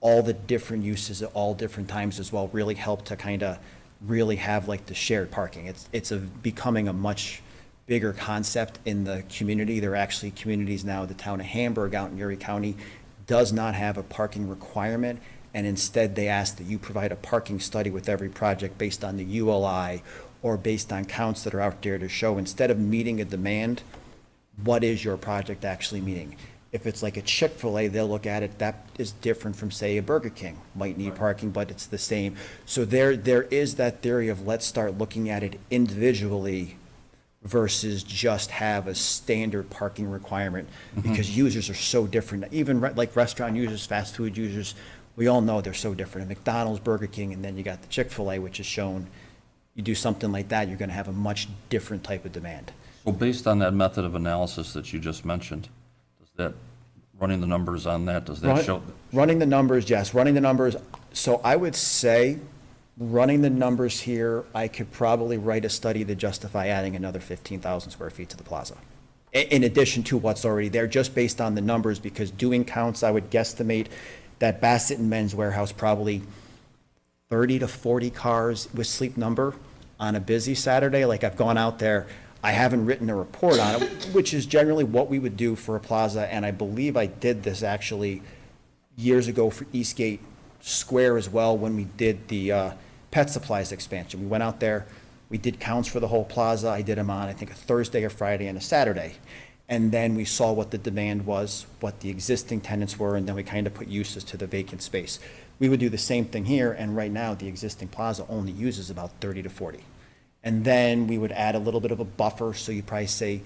All the different uses at all different times as well really help to kind of really have like the shared parking. It's becoming a much bigger concept in the community. There are actually communities now, the town of Hamburg out in Erie County does not have a parking requirement, and instead they ask that you provide a parking study with every project based on the ULI or based on counts that are out there to show, instead of meeting a demand, what is your project actually meeting? If it's like a Chick-fil-A, they'll look at it, that is different from, say, a Burger King. Might need parking, but it's the same. So there is that theory of let's start looking at it individually versus just have a standard parking requirement, because users are so different. Even like restaurant users, fast food users, we all know they're so different. McDonald's, Burger King, and then you got the Chick-fil-A, which is shown, you do something like that, you're gonna have a much different type of demand. So based on that method of analysis that you just mentioned, does that, running the numbers on that, does that show? Running the numbers, yes, running the numbers. So I would say, running the numbers here, I could probably write a study to justify adding another 15,000 square feet to the plaza, in addition to what's already there, just based on the numbers, because doing counts, I would guesstimate that Bassett and Men's Warehouse probably 30 to 40 cars with Sleep Number on a busy Saturday. Like, I've gone out there, I haven't written a report on it, which is generally what we would do for a plaza, and I believe I did this actually years ago for Eastgate Square as well, when we did the Pet Supplies expansion. We went out there, we did counts for the whole plaza. I did them on, I think, a Thursday, a Friday, and a Saturday. And then we saw what the demand was, what the existing tenants were, and then we kind of put uses to the vacant space. We would do the same thing here, and right now, the existing plaza only uses about 30 to 40. And then we would add a little bit of a buffer, so you'd probably say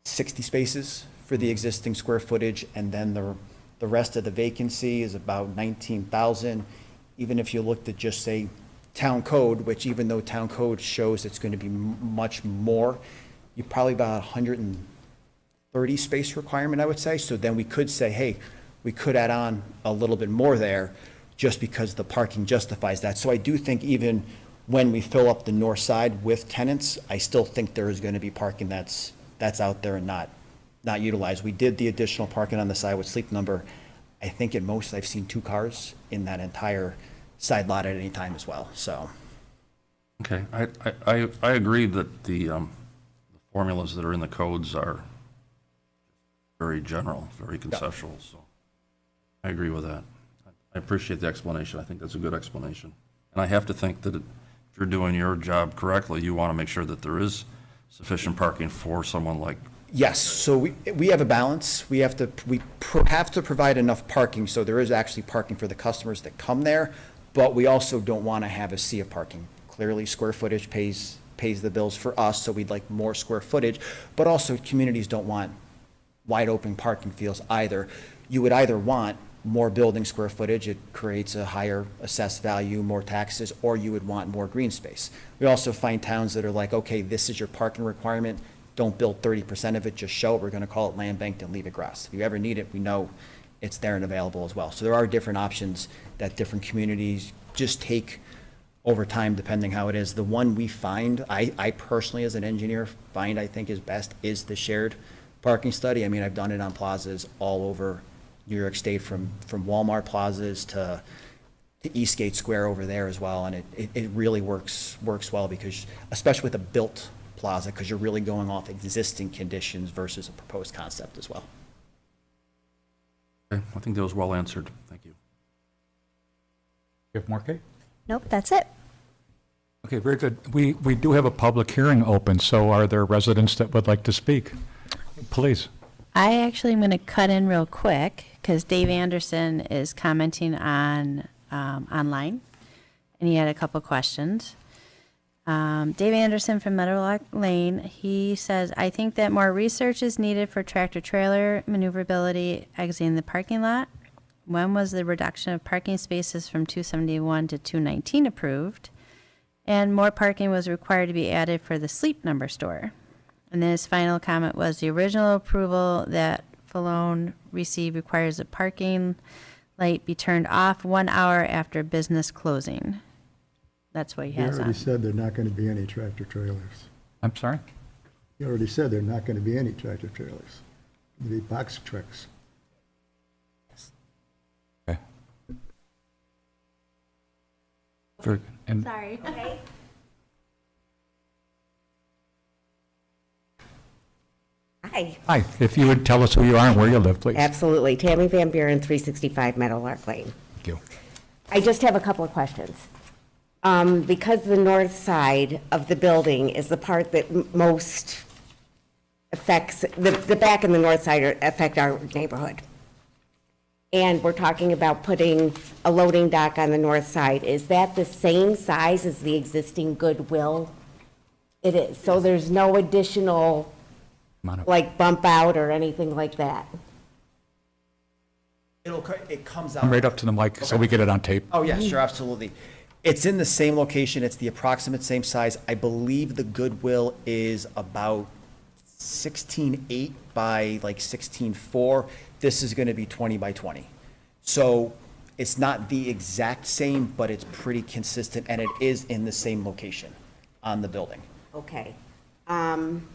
60 spaces for the existing square footage, and then the rest of the vacancy is about 19,000. Even if you looked at just, say, town code, which even though town code shows it's going to be much more, you probably about 130 space requirement, I would say. So then we could say, hey, we could add on a little bit more there just because the parking justifies that. So I do think even when we fill up the north side with tenants, I still think there is going to be parking that's out there and not utilized. We did the additional parking on the side with Sleep Number. I think at most I've seen 2 cars in that entire side lot at any time as well, so. Okay, I agree that the formulas that are in the codes are very general, very conceptual, so I agree with that. I appreciate the explanation. I think that's a good explanation. And I have to think that if you're doing your job correctly, you want to make sure that there is sufficient parking for someone like. Yes, so we have a balance. We have to provide enough parking, so there is actually parking for the customers that come there, but we also don't want to have a sea of parking. Clearly, square footage pays the bills for us, so we'd like more square footage, but also communities don't want wide open parking fields either. You would either want more building square footage, it creates a higher assessed value, more taxes, or you would want more green space. We also find towns that are like, okay, this is your parking requirement, don't build 30% of it, just show it, we're gonna call it land banked and leave it grass. If you ever need it, we know it's there and available as well. So there are different options that different communities just take over time, depending how it is. The one we find, I personally, as an engineer, find I think is best is the shared parking study. I mean, I've done it on plazas all over New York State, from Walmart plazas to Eastgate Square over there as well, and it really works well, because, especially with a built plaza, because you're really going off existing conditions versus a proposed concept as well. Okay, I think that was well answered. Thank you. You have more, Kate? Nope, that's it. Okay, very good. We do have a public hearing open, so are there residents that would like to speak? Please. I actually am going to cut in real quick because Dave Anderson is commenting on online, and he had a couple questions. Dave Anderson from Meadowlark Lane, he says, I think that more research is needed for tractor-trailer maneuverability exiting the parking lot. When was the reduction of parking spaces from 271 to 219 approved? And more parking was required to be added for the Sleep Number store. And then his final comment was, the original approval that Falone received requires a parking light be turned off 1 hour after business closing. That's what he You has already on. said there are not going to be any tractor trailers. I'm sorry? You already said there are not going to be any tractor trailers. There'll be box trucks. Okay. Very good. And Sorry. Hi, hi, if you would tell us who you are and where you live, please. absolutely. Tammy Van Buren, 365 Meadowlark Lane. Thank you. I just have a couple of questions. Because the north side of the building is the part that most affects, the back and the north side affect our neighborhood. And we're talking about putting a loading dock on the north side. Is that the same size as the existing Goodwill? It is, so there's no additional, Amount of- like, bump out or anything like that? It comes out. Come right up to the mic so we get it on tape. Oh, yeah, sure, absolutely. It's in the same location, it's the approximate same size. I believe the Goodwill is about 16.8 by like 16.4. This is gonna be 20 by 20. So it's not the exact same, but it's pretty consistent, and it is in the same location on the building. Okay. I'm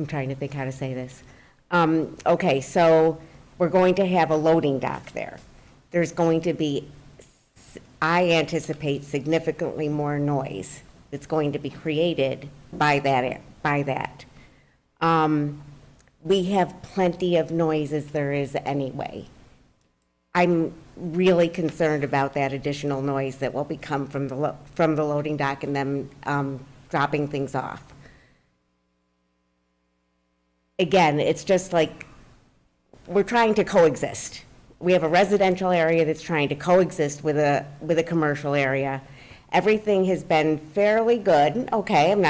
trying to think how to say this. Okay, so we're going to have a loading dock there. There's going to be, I anticipate significantly more noise that's going to be created by that. We have plenty of noise as there is anyway. I'm really concerned about that additional noise that will become from the loading dock and them dropping things off. Again, it's just like, we're trying to coexist. We have a residential area that's trying to coexist with a commercial area. Everything has been fairly good. Okay, I'm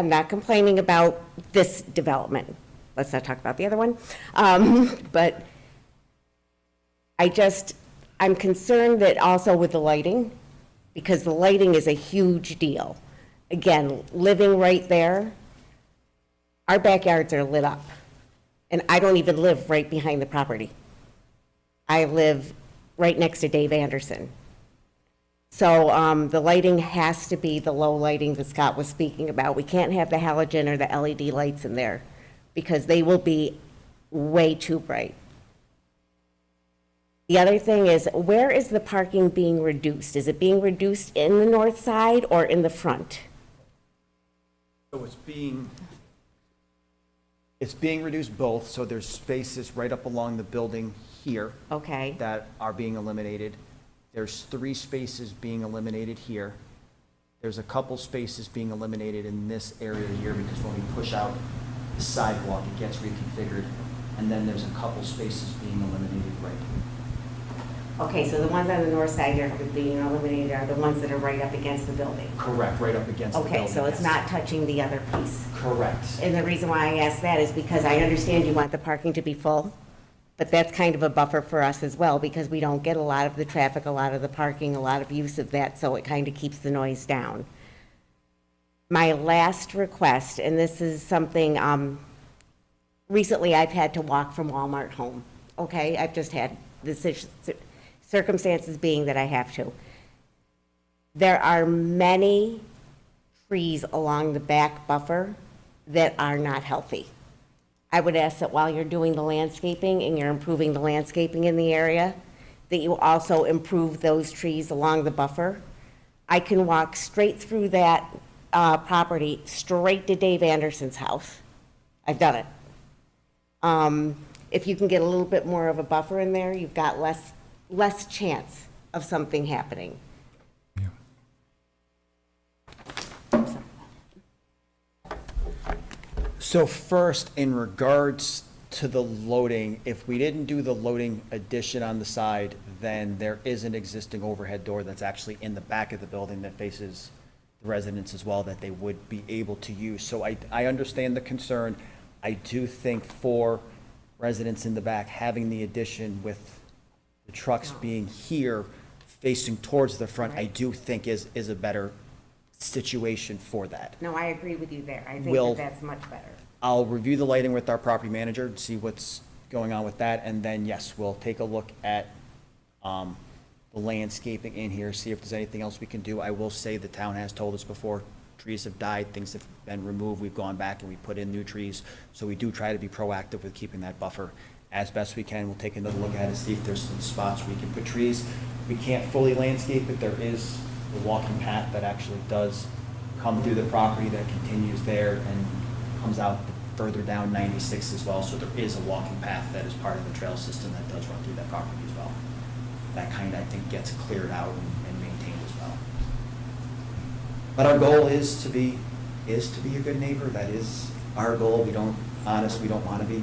not complaining about this development. Let's not talk about the other one. But I'm concerned that also with the lighting, because the lighting is a huge deal. Again, living right there, our backyards are lit up. And I don't even live right behind the property. I live right next to Dave Anderson. So the lighting has to be the low lighting that Scott was speaking about. We can't have the halogen or the LED lights in there because they will be way too bright. The other thing is, where is the parking being reduced? Is it being reduced in the north side or in the front? So it's being reduced both, so there's spaces right up along the building here Okay, that are being eliminated. There's 3 spaces being eliminated here. There's a couple spaces being eliminated in this area here because when we push out the sidewalk, it gets reconfigured. And then there's a couple spaces being eliminated right here. okay, so the ones on the north side that are being eliminated are the ones that are right up against the building? Correct, right up against the building. Okay, so it's yes. not touching the other piece? Correct. And the reason why I ask that is because I understand you want the parking to be full, but that's kind of a buffer for us as well, because we don't get a lot of the traffic, a lot of the parking, a lot of use of that, so it kind of keeps the noise down. My last request, and this is something, recently I've had to walk from Walmart home, okay? I've just had the circumstances being that I have to. There are many trees along the back buffer that are not healthy. I would ask that while you're doing the landscaping and you're improving the landscaping in the area, that you also improve those trees along the buffer. I can walk straight through that property, straight to Dave Anderson's house. I've done it. If you can get a little bit more of a buffer in there, you've got less chance of something happening. So first, in regards to the loading, if we didn't do the loading addition on the side, then there is an existing overhead door that's actually in the back of the building that faces the residents as well, that they would be able to use. So I understand the concern. I do think for residents in the back, having the addition with the trucks being here facing towards the front, I do think is a better situation for that. No, I agree with you there. I think Will- that that's much better. I'll review the lighting with our property manager and see what's going on with that, and then, yes, we'll take a look at the landscaping in here, see if there's anything else we can do. I will say the town has told us before, trees have died, things have been removed, we've gone back and we put in new trees, so we do try to be proactive with keeping that buffer as best we can. We'll take another look at it, see if there's some spots where we can put trees. We can't fully landscape it, there is a walking path that actually does come through the property that continues there and comes out further down 96 as well, so there is a walking path that is part of the trail system that does run through that property as well. that kind of, I think, gets cleared out and maintained as well. But our goal is to be a good neighbor. That is our goal. We don't want to be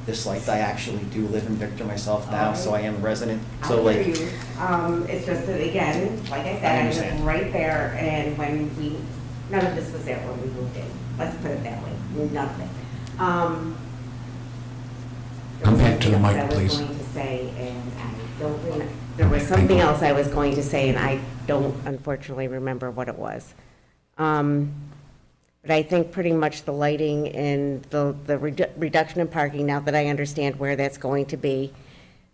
disliked. I actually do live in Victor myself now, so I am a resident. So I'll like, hear you. It's just that, again, like I said, I I live understand. right there, and none of this was there when we moved in. Let's put it that way, none of it. There Come was back to the something mic, else I was please. going to say, and I don't remember, there was something else I was going to say, and I don't unfortunately remember what it was. But I think pretty much the lighting and the reduction in parking, now that I understand where that's going to be,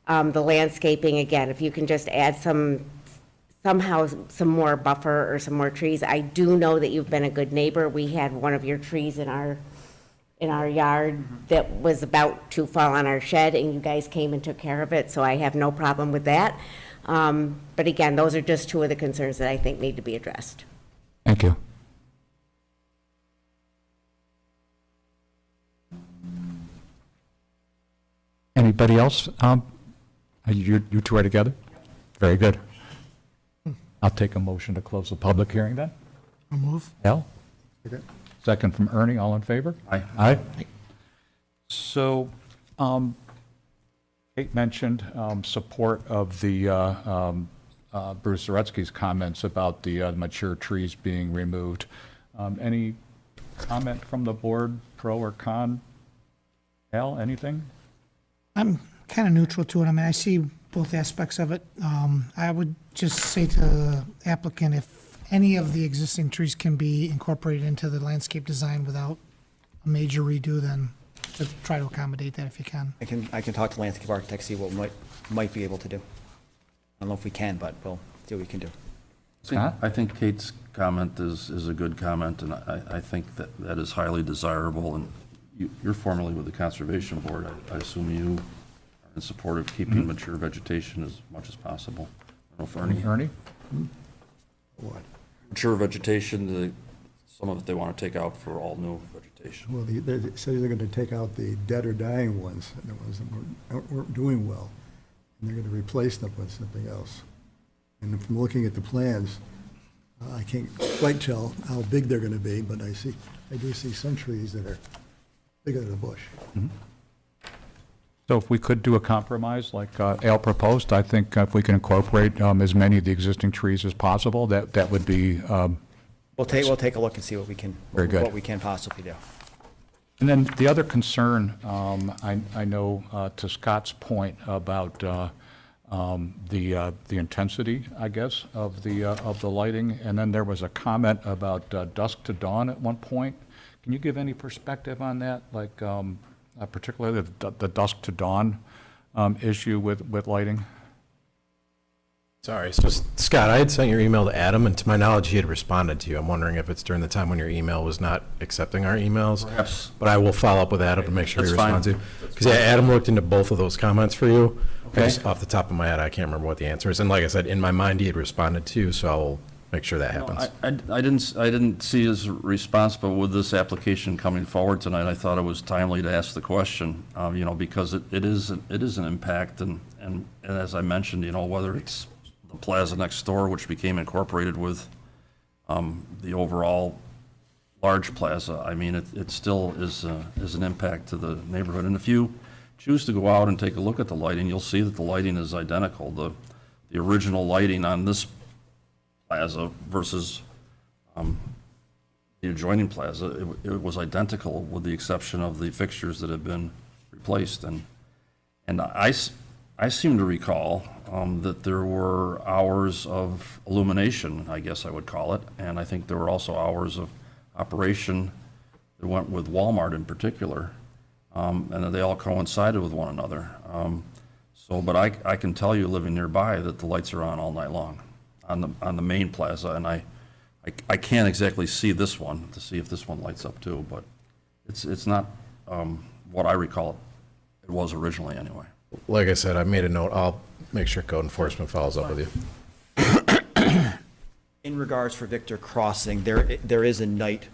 the landscaping, again, if you can just add somehow some more buffer or some more trees. I do know that you've been a good neighbor. We had one of your trees in our yard that was about to fall on our shed, and you guys came and took care of it, so I have no problem with that. But again, those are just two of the concerns that I think need to be addressed. Thank you. Anybody else? You two are together? Very good. I'll take a motion to close the public hearing then. I'll move. Al? Okay. Second from Ernie, all in favor? Aye. Aye. So, Kate mentioned support of the Bruce Zaretsky's comments about the mature trees being removed. Any comment from the board, pro or con? Al, anything? I'm kind of neutral to it. I mean, I see both aspects of it. I would just say to the applicant, if any of the existing trees can be incorporated into the landscape design without a major redo, then to try to accommodate that if you can. I can talk to landscape architects, see what we might be able to do. I don't know if we can, but we'll see what we can do. Scott? I think Kate's comment is a good comment, and I think that is highly desirable, and you're formerly with the Conservation Board. I assume you are in support of keeping mature vegetation as much as possible. I don't know if Ernie? Ernie? What? Mature vegetation, some of it they want to take out for all new vegetation. Well, they say they're going to take out the dead or dying ones, the ones that weren't doing well, and they're going to replace them with something else. And from looking at the plans, I can't quite tell how big they're going to be, but I do see some trees that are bigger than a bush. So if we could do a compromise like Al proposed, I think if we can incorporate as many of the existing trees as possible, that would be. We'll take a look and see what we can, Very good. what we can possibly do. And then the other concern, I know to Scott's point about the intensity, I guess, of the lighting, and then there was a comment about dusk to dawn at one point. Can you give any perspective on that, like particularly the dusk to dawn issue with lighting? Sorry, so Scott, I had sent your email to Adam, and to my knowledge, he had responded to you. I'm wondering if it's during the time when your email was not accepting our emails. Perhaps. But I will follow up with Adam to make sure he That's fine. responds to you. Because, yeah, Adam looked into both of those comments for you. Okay. Just off the top of my head, I can't remember what the answer is. And like I said, in my mind, he had responded to you, so I'll make sure that happens. I didn't see his response, but with this application coming forward tonight, I thought it was timely to ask the question, because it is an impact, and as I mentioned, whether it's the plaza next door, which became incorporated with the overall large plaza, I mean, it still is an impact to the neighborhood. And if you choose to go out and take a look at the lighting, you'll see that the lighting is identical. The original lighting on this plaza versus the adjoining plaza, it was identical with the exception of the fixtures that have been replaced. And I seem to recall that there were hours of illumination, I guess I would call it, and I think there were also hours of operation that went with Walmart in particular, and that they all coincided with one another. But I can tell you, living nearby, that the lights are on all night long on the main plaza, and I can't exactly see this one to see if this one lights up too, but it's not what I recall it was originally anyway. Like I said, I made a note. I'll make sure code enforcement follows up with you. In regards for Victor Crossing, there is a night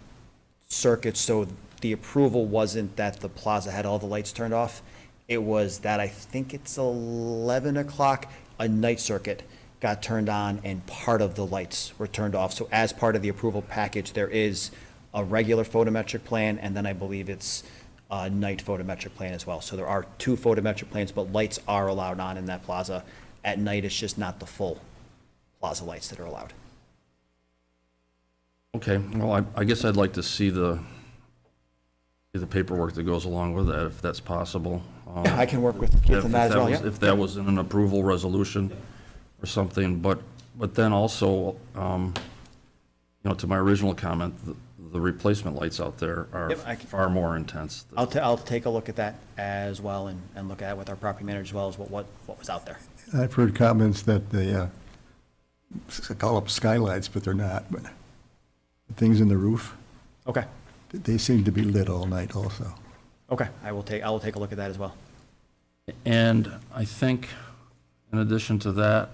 circuit, so the approval wasn't that the plaza had all the lights turned off. It was that I think it's 11 o'clock, a night circuit got turned on and part of the lights were turned off. So as part of the approval package, there is a regular photometric plan, and then I believe it's a night photometric plan as well. So there are 2 photometric plans, but lights are allowed on in that plaza. At night, it's just not the full plaza lights that are allowed. Okay, well, I guess I'd like to see the paperwork that goes along with that, if that's possible. I can work with Keith on that as well, yeah. If that was in an approval resolution or something, but then also, to my original comment, the replacement lights out there are Yep, I can- far more intense. I'll take a look at that as well and look at it with our property manager as well as what was out there. I've heard comments that they call them skylights, but they're not, but the things in the roof, Okay, they seem to be lit all night also. okay, I will take a look at that as well. And I think, in addition to that,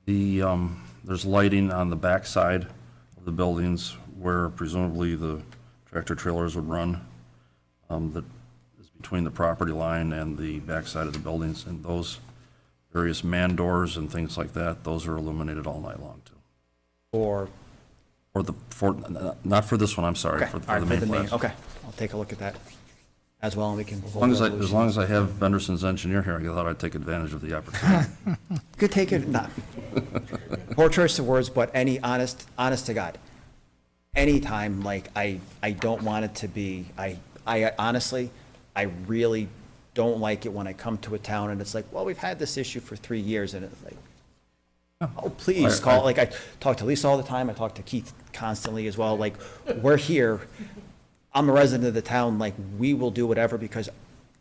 there's lighting on the backside of the buildings where presumably the tractor trailers would run, that is between the property line and the backside of the buildings, and those various man doors and things like that, those are illuminated all night long too. Or, Not for this one, I'm sorry, okay, for all right, the for main the main, plaza. okay, I'll take a look at that as well, and we can. As long as I have Benderson's engineer here, I thought I'd take advantage of the opportunity. Could take it, not, poor choice of words, but any honest to God, anytime, like, I don't want it to be, I honestly, I really don't like it when I come to a town and it's like, well, we've had this issue for 3 years, and it's like, oh, please call, like, I talk to Lisa all the time, I talk to Keith constantly as well, like, we're here, I'm a resident of the town, like, we will do whatever, because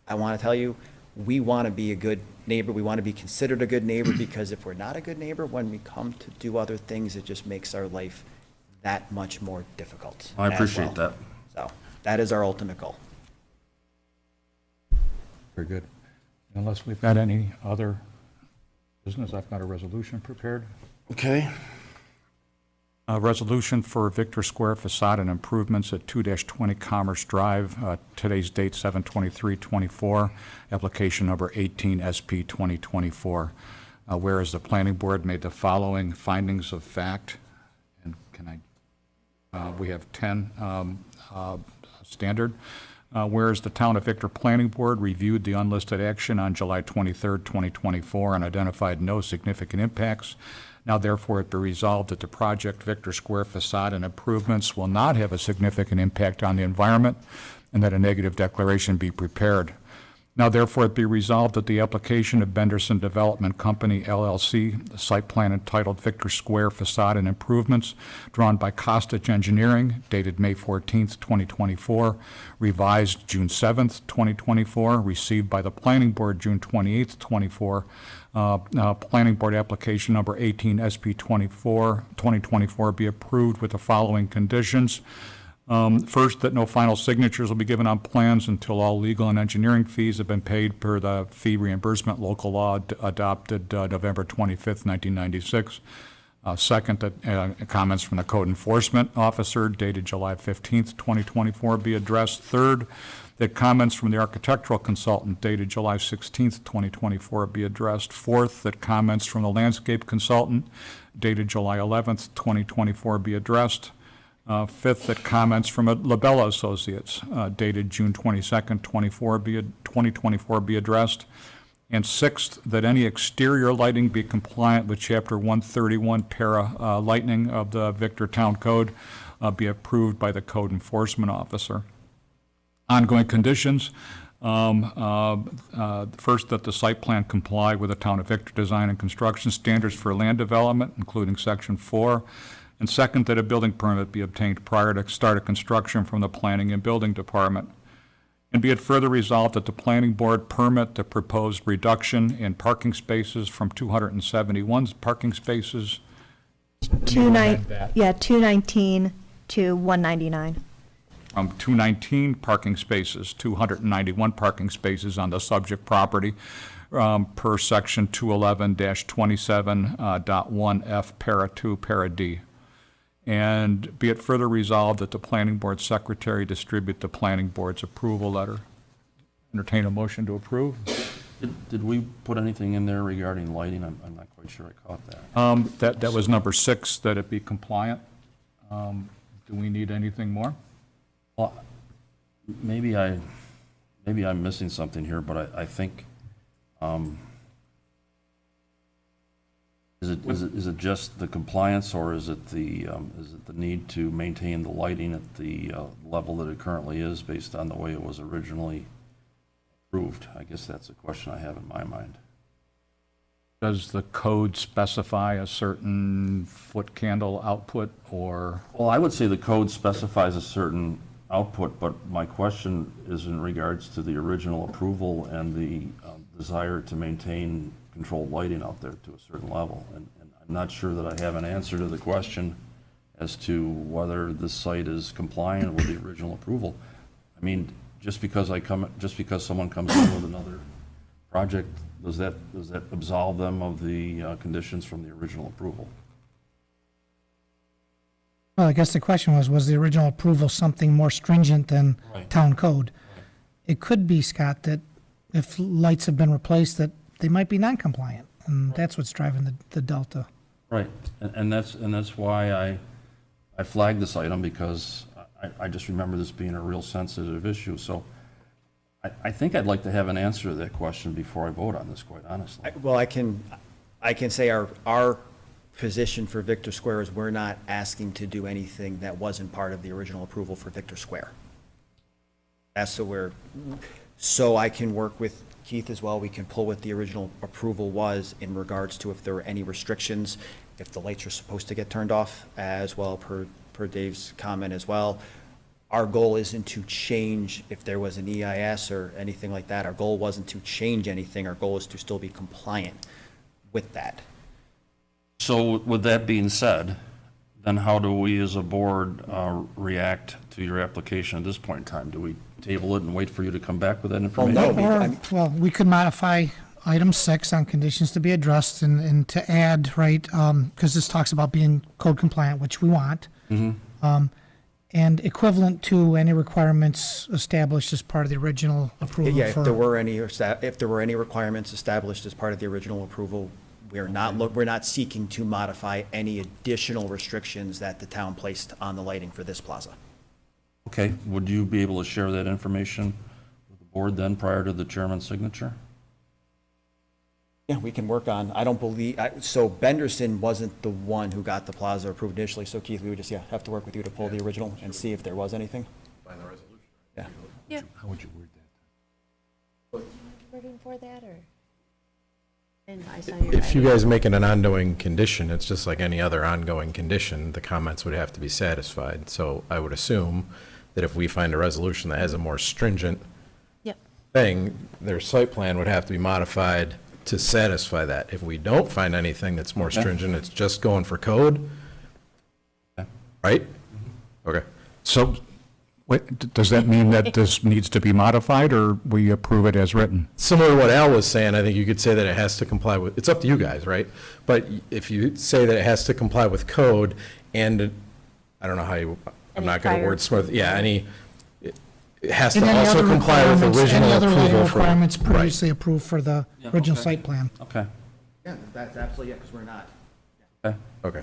I want to tell you, we want to be a good neighbor, we want to be considered a good neighbor, because if we're not a good neighbor, when we come to do other things, it just makes our life that much more difficult. I as appreciate well. that. So, that is our ultimate goal. Very good. Unless we've got any other business, I've got a resolution prepared. Okay. A resolution for Victor Square facade and improvements at 2-20 Commerce Drive, today's date 7/23/24, application number 18 SP 2024. Whereas the planning board made the following findings of fact, and we have 10 standard. Whereas the Town of Victor Planning Board reviewed the unlisted action on July 23rd, 2024, and identified no significant impacts. Now therefore it be resolved that the project Victor Square facade and improvements will not have a significant impact on the environment, and that a negative declaration be prepared. Now therefore it be resolved that the application of Benderson Development Company LLC, the site plan entitled Victor Square Facade and Improvements, drawn by Costich Engineering, dated May 14th, 2024, revised June 7th, 2024, received by the Planning Board June 28th, 24, Planning Board application number 18 SP 2024 be approved with the following conditions. First, that no final signatures will be given on plans until all legal and engineering fees have been paid per the fee reimbursement local law adopted November 25th, 1996. Second, that comments from the code enforcement officer dated July 15th, 2024 be addressed. Third, that comments from the architectural consultant dated July 16th, 2024 be addressed. Fourth, that comments from the landscape consultant dated July 11th, 2024 be addressed. Fifth, that comments from Labella Associates dated June 22nd, 2024 be addressed. And sixth, that any exterior lighting be compliant with Chapter 131 para lighting of the Victor Town Code be approved by the code enforcement officer. Ongoing conditions, first, that the site plan comply with the Town of Victor design and construction standards for land development, including Section 4. And second, that a building permit be obtained prior to start of construction from the Planning and Building Department. And be it further resolved that the Planning Board permit the proposed reduction in parking spaces from 271 parking spaces. 219 to 199. From 219 parking spaces, 291 parking spaces on the subject property per section 211-27.1F para 2 para D. And be it further resolved that the planning board secretary distribute the planning board's approval letter. Entertain a motion to approve. Did we put anything in there regarding lighting? I'm not quite sure I caught that. That was number 6, that it be compliant. Do we need anything more? Well, maybe I'm missing something here, but I think, is it just the compliance, or is it the need to maintain the lighting at the level that it currently is based on the way it was originally approved? I guess that's a question I have in my mind. Does the code specify a certain foot candle output, or? Well, I would say the code specifies a certain output, but my question is in regards to the original approval and the desire to maintain controlled lighting out there to a certain level. And I'm not sure that I have an answer to the question as to whether this site is compliant with the original approval. I mean, just because someone comes in with another project, does that absolve them of the conditions from the original approval? Well, I guess the question was the original approval something more stringent than Right. town code? It could be, Scott, that if lights have been replaced, that they might be non-compliant, and that's what's driving the delta. Right, and that's why I flagged this item, because I just remember this being a real sensitive issue. So I think I'd like to have an answer to that question before I vote on this, quite honestly. Well, I can say our position for Victor Square is we're not asking to do anything that wasn't part of the original approval for Victor Square. So I can work with Keith as well. We can pull what the original approval was in regards to if there were any restrictions, if the lights are supposed to get turned off as well, per Dave's comment as well. Our goal isn't to change if there was an EIS or anything like that. Our goal wasn't to change anything. Our goal is to still be compliant with that. So with that being said, then how do we as a board react to your application at this point in time? Do we table it and wait for you to come back with that information? no. Or, well, we could modify item 6 on conditions to be addressed and to add, right, because this talks about being code compliant, which we want. And equivalent to any requirements established as part of the original approval Yeah, if for. there were any requirements established as part of the original approval, we're not seeking to modify any additional restrictions that the town placed on the lighting for this plaza. Okay, would you be able to share that information with the board then prior to the chairman's signature? Yeah, we can work on, I don't believe, so Benderson wasn't the one who got the plaza approved initially, so Keith, we would just, have to work with you to pull the original and see if there was anything. Find the resolution. Yeah. How would you word that? Wording for that, or? If you guys make it an ongoing condition, it's just like any other ongoing condition, the comments would have to be satisfied. So I would assume that if we find a resolution that has a more stringent Yep. thing, their site plan would have to be modified to satisfy that. If we don't find anything that's more stringent, it's just going for code, Okay. right? Okay. So, wait, does that mean that this needs to be modified, or we approve it as written? Similar to what Al was saying, I think you could say that it has to comply with, it's up to you guys, right? But if you say that it has to comply with code and, I don't know how you, I'm Any not going to prior- wordsmith, yeah, it has And to any also other comply with requirements, original any other lighting approval for. requirements Right. previously approved for the Yeah, original okay. site plan. Okay, Yeah, that's absolutely, because we're not. okay. Okay.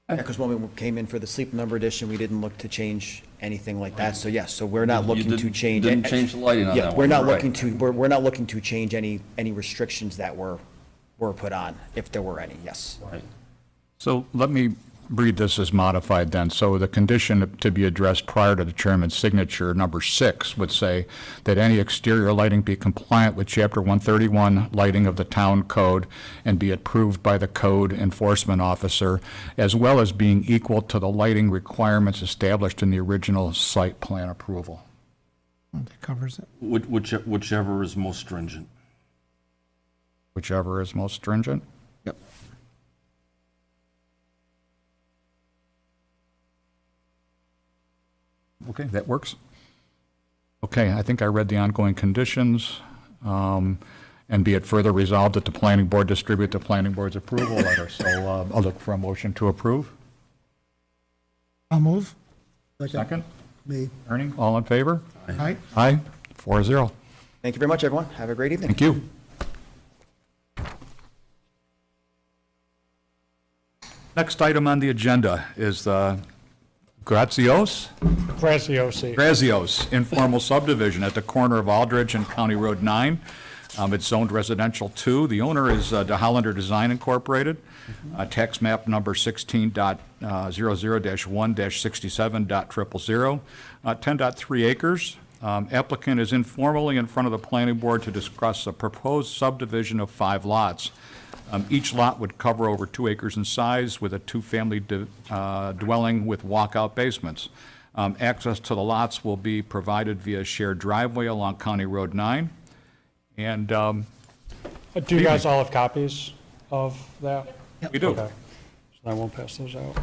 Yeah, because when we came in for the sleep number edition, we didn't look to change anything like that, so yes, so we're not You looking to didn't- change. didn't change the lighting on Yeah, that we're one, not right. looking to, we're not looking to change any restrictions that were put on, if there were any, yes. Right. So let me read this as modified then. So the condition to be addressed prior to the chairman's signature, number 6, would say that any exterior lighting be compliant with Chapter 131 lighting of the town code and be approved by the code enforcement officer, as well as being equal to the lighting requirements established in the original site plan approval. That covers it. Whichever is most stringent. Whichever is most stringent. Yep. Okay, that works. Okay, I think I read the ongoing conditions. And be it further resolved that the planning board distribute the planning board's approval letter. So I'll look for a motion to approve. I'll move. Second, Me, Ernie, all in favor? All right. Aye, 4-0. Thank you very much, everyone. Have a great evening. Thank you. Next item on the agenda is the Grazios informal subdivision at the corner of Aldridge and County Road 9. It's zoned residential 2. The owner is De Hollander Design Incorporated, tax map number 16.00-1-67.000, 10.3 acres. Applicant is informally in front of the planning board to discuss a proposed subdivision of 5 lots. Each lot would cover over 2 acres in size with a 2-family dwelling with walkout basements. Access to the lots will be provided via shared driveway along County Road 9. And Do you guys all have copies of that? we do. Okay, so I won't pass those out.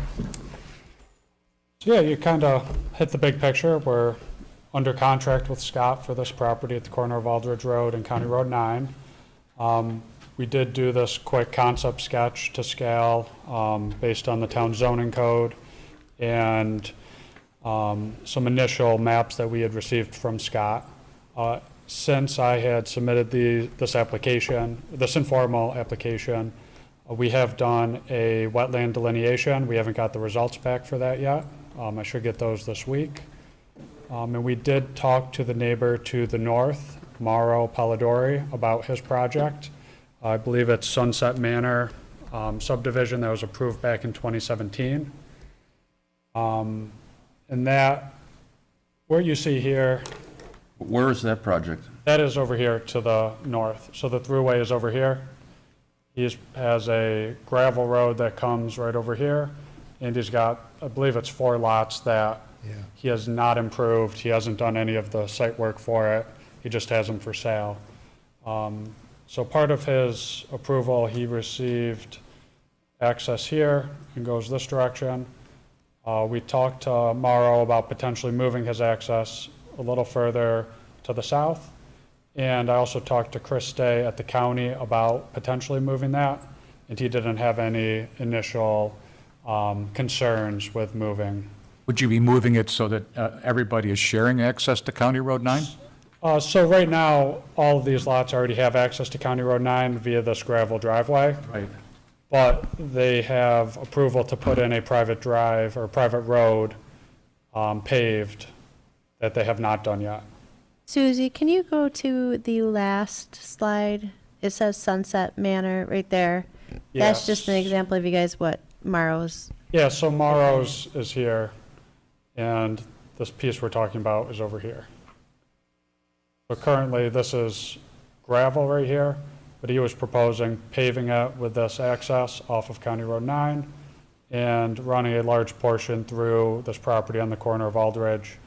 So yeah, you kind of hit the big picture. We're under contract with Scott for this property at the corner of Aldridge Road and County Road 9. We did do this quick concept sketch to scale based on the town zoning code and some initial maps that we had received from Scott. Since I had submitted this informal application, we have done a wetland delineation. We haven't got the results back for that yet. I should get those this week. And we did talk to the neighbor to the north, Mauro Polidori, about his project. I believe it's Sunset Manor subdivision that was approved back in 2017. And that, what you see here, Where is that project? that is over here to the north. So the thruway is over here. He has a gravel road that comes right over here. And he's got, I believe it's 4 lots that he has not improved. He hasn't done any of the site work for it. He just has them for sale. So part of his approval, he received access here and goes this direction. We talked to Mauro about potentially moving his access a little further to the south. And I also talked to Chris Stay at the county about potentially moving that. And he didn't have any initial concerns with moving. Would you be moving it so that everybody is sharing access to County Road 9? So right now, all of these lots already have access to County Road 9 via this gravel driveway. Right. But they have approval to put in a private drive or private road paved that they have not done yet. Susie, can you go to the last slide? It says Sunset Manor right there. That's just an Yes. example of you guys, what Mauro's, Yeah, so Mauro's is here, and this piece we're talking about is over here. So currently, this is gravel right here, but he was proposing paving it with this access off of County Road 9 and running a large portion through this property on the corner of Aldridge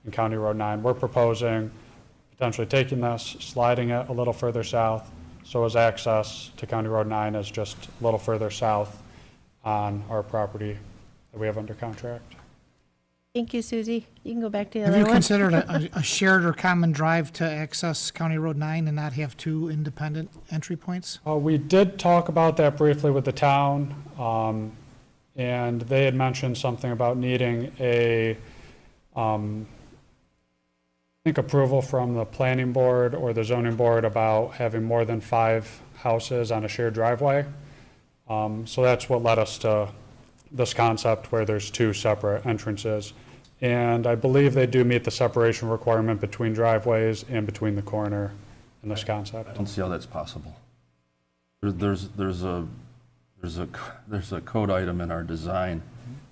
and County Road 9. We're proposing potentially taking this, sliding it a little further south, so his access to County Road 9 is just a little further south on our property that we have under contract. thank you, Susie. You can go back to the Have other you one. considered a shared or common drive to access County Road 9 and not have 2 independent entry points? We did talk about that briefly with the town, and they had mentioned something about needing I think approval from the planning board or the zoning board about having more than 5 houses on a shared driveway. So that's what led us to this concept where there's 2 separate entrances. And I believe they do meet the separation requirement between driveways and between the corner in this concept. I don't see how that's possible. There's a code item in our design.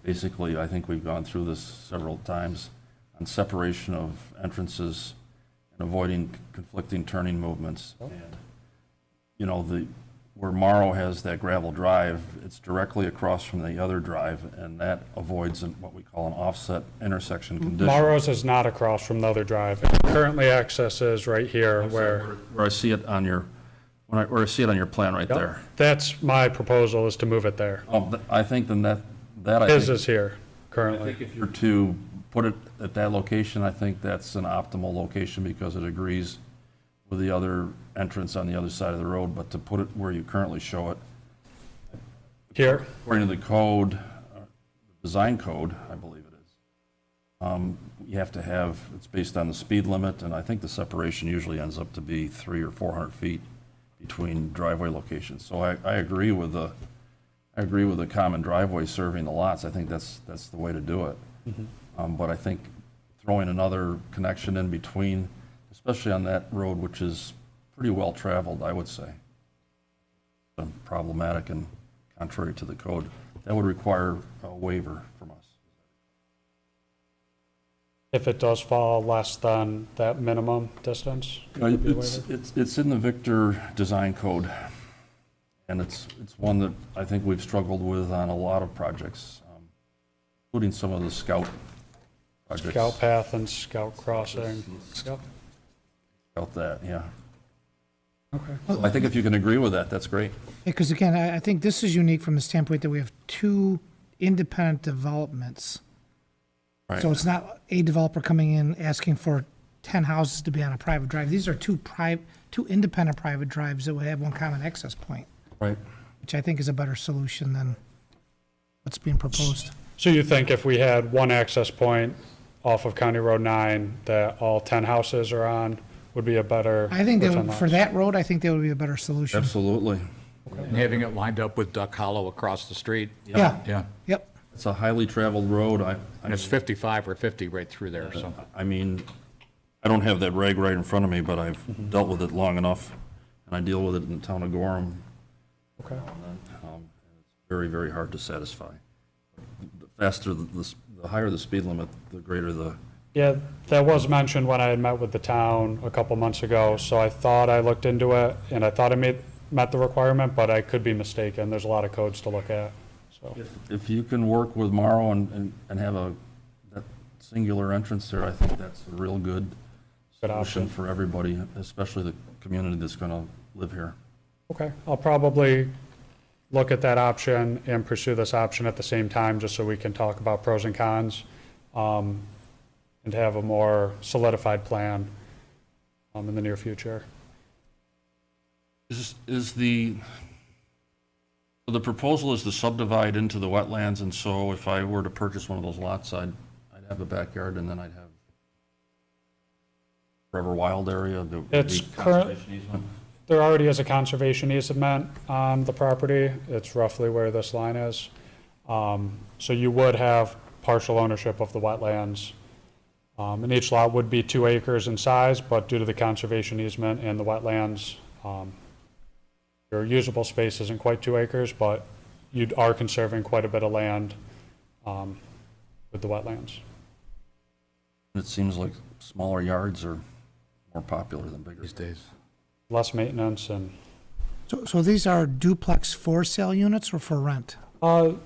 Basically, I think we've gone through this several times on separation of entrances and avoiding conflicting turning movements. And, you know, where Mauro has that gravel drive, it's directly across from the other drive, and that avoids what we call an offset intersection condition. Mauro's is not across from the other drive. Currently, access is right here where, Where I see it on your, where I see it on your plan right there. that's my proposal, is to move it there. I think then that I His think, is here I currently. think if you're to put it at that location, I think that's an optimal location because it agrees with the other entrance on the other side of the road, but to put it where you currently show it, Here, according to the code, design code, I believe it is, you have to have, it's based on the speed limit, and I think the separation usually ends up to be 300 or 400 feet between driveway locations. So I agree with the, common driveway serving the lots. I think that's the way to do it. But I think throwing another connection in between, especially on that road, which is pretty well traveled, I would say, problematic and contrary to the code, that would require a waiver from us. If it does fall less than that minimum distance? would be a waiver? It's in the Victor Design Code, and it's one that I think we've struggled with on a lot of projects, including some of the Scout projects. Scout path and Scout crossing. Yep. About that, yeah. Okay. I think if you can agree with that, that's great. Because again, I think this is unique from the standpoint that we have two independent developments. Right. So it's not a developer coming in asking for 10 houses to be on a private drive. These are two independent private drives that would have one common access point, Right. which I think is a better solution than what's being proposed. So you think if we had one access point off of County Road 9 that all 10 houses are on would be a better? I think that or 10 would- for lots? that road, I think that would be a better solution. Absolutely. And having it lined up with Duck Hollow across the street. Yeah, Yeah, yep. It's a highly traveled road. and it's 55 or 50 right through there, so. I mean, I don't have that reg right in front of me, but I've dealt with it long enough, and I deal with it in the town of Gorham. Okay. It's very, very hard to satisfy. The faster, the higher the speed limit, the greater the, Yeah, that was mentioned when I had met with the town a couple months ago, so I thought I looked into it, and I thought it met the requirement, but I could be mistaken. There's a lot of codes to look at, so. if you can work with Morrow and have that singular entrance there, I think that's a real good Good solution option. for everybody, especially the community that's gonna live here. Okay, I'll probably look at that option and pursue this option at the same time, just so we can talk about pros and cons, and have a more solidified plan, in the near future. Is the proposal is to subdivide into the wetlands, and so if I were to purchase one of those lots, I'd have a backyard, and then I'd have Forever Wild area, the It's conservation easement? There already is a conservation easement on the property. It's roughly where this line is. So you would have partial ownership of the wetlands. And each lot would be 2 acres in size, but due to the conservation easement and the wetlands, your usable space isn't quite 2 acres, but you are conserving quite a bit of land with the wetlands. It seems like smaller yards are more popular than bigger. These days. Less maintenance and, So these are duplex for sale units or for rent? well,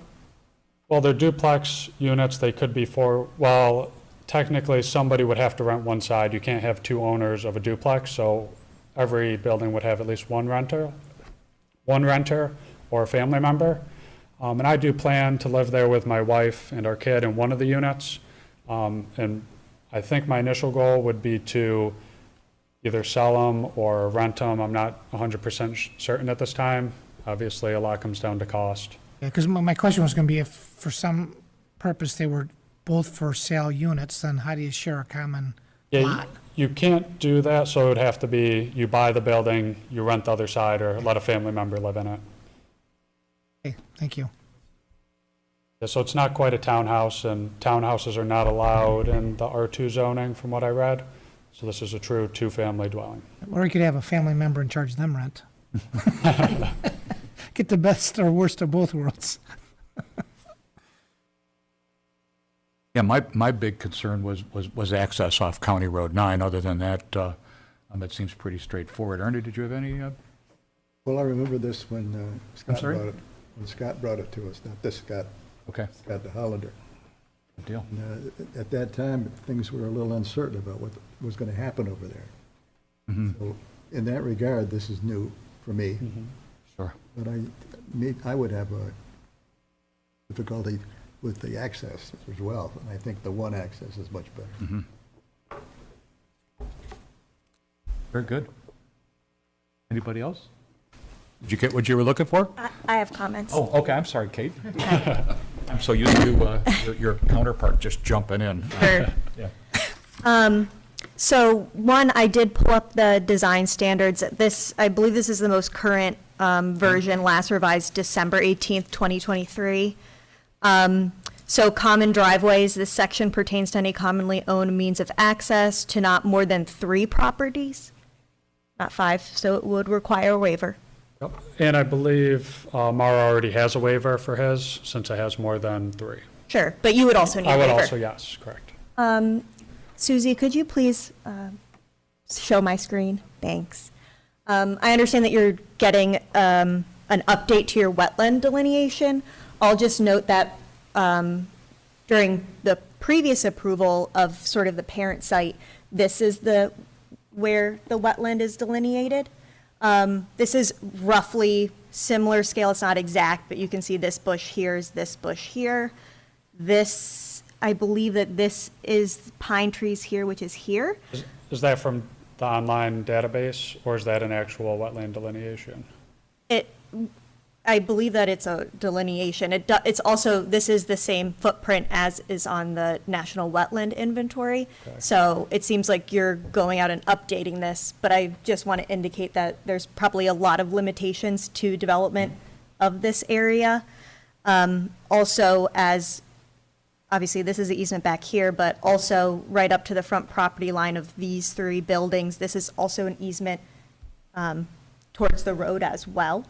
they're duplex units. They could be well, technically, somebody would have to rent one side. You can't have 2 owners of a duplex, so every building would have at least one renter or a family member. And I do plan to live there with my wife and our kid in one of the units. And I think my initial goal would be to either sell them or rent them. I'm not 100% certain at this time. Obviously, a lot comes down to cost. Yeah, because my question was going to be if for some purpose they were both for sale units, then how do you share a common Yeah, lot? you can't do that, so it would have to be, you buy the building, you rent the other side, or let a family member live in it. Okay, thank you. Yeah, so it's not quite a townhouse, and townhouses are not allowed in the R2 zoning, from what I read. So this is a true 2-family dwelling. Or you could have a family member and charge them rent. Get the best or worst of both worlds. Yeah, my big concern was access off County Road 9. Other than that, it seems pretty straightforward. Ernie, did you have any? Well, I remember this when Scott sorry? brought it, when Scott brought it to us, not this Scott, Okay, Scott the Hollander. good deal. And, at that time, things were a little uncertain about what was going to happen over there. So in that regard, this is new for me. Sure. But I would have a difficulty with the access as well. And I think the one access is much better. Very good. Anybody else? Did you get what you were looking for? I have comments. Oh, okay, I'm sorry, Kate. I'm so used to your counterpart just jumping in. Sure. Yeah. So one, I did pull up the design standards. This, I believe this is the most current version, last revised December 18th, 2023. So common driveways, this section pertains to any commonly owned means of access to not more than 3 properties, not 5, so it would require a waiver. Yep. And I believe Mara already has a waiver for his, since it has more than 3. Sure, but you would also need a I waiver. would also, yes, correct. Susie, could you please show my screen? Thanks. I understand that you're getting an update to your wetland delineation. I'll just note that during the previous approval of sort of the parent site, this is where the wetland is delineated. This is roughly similar scale. It's not exact, but you can see this bush here is this bush here. This, I believe that this is pine trees here, which is here. Is that from the online database, or is that an actual wetland delineation? I believe that it's a delineation. It's also, this is the same footprint as is on the National Wetland Inventory. Okay. So it seems like you're going out and updating this, but I just want to indicate that there's probably a lot of limitations to development of this area. Also, as, obviously, this is the easement back here, but also right up to the front property line of these 3 buildings, this is also an easement towards the road as well.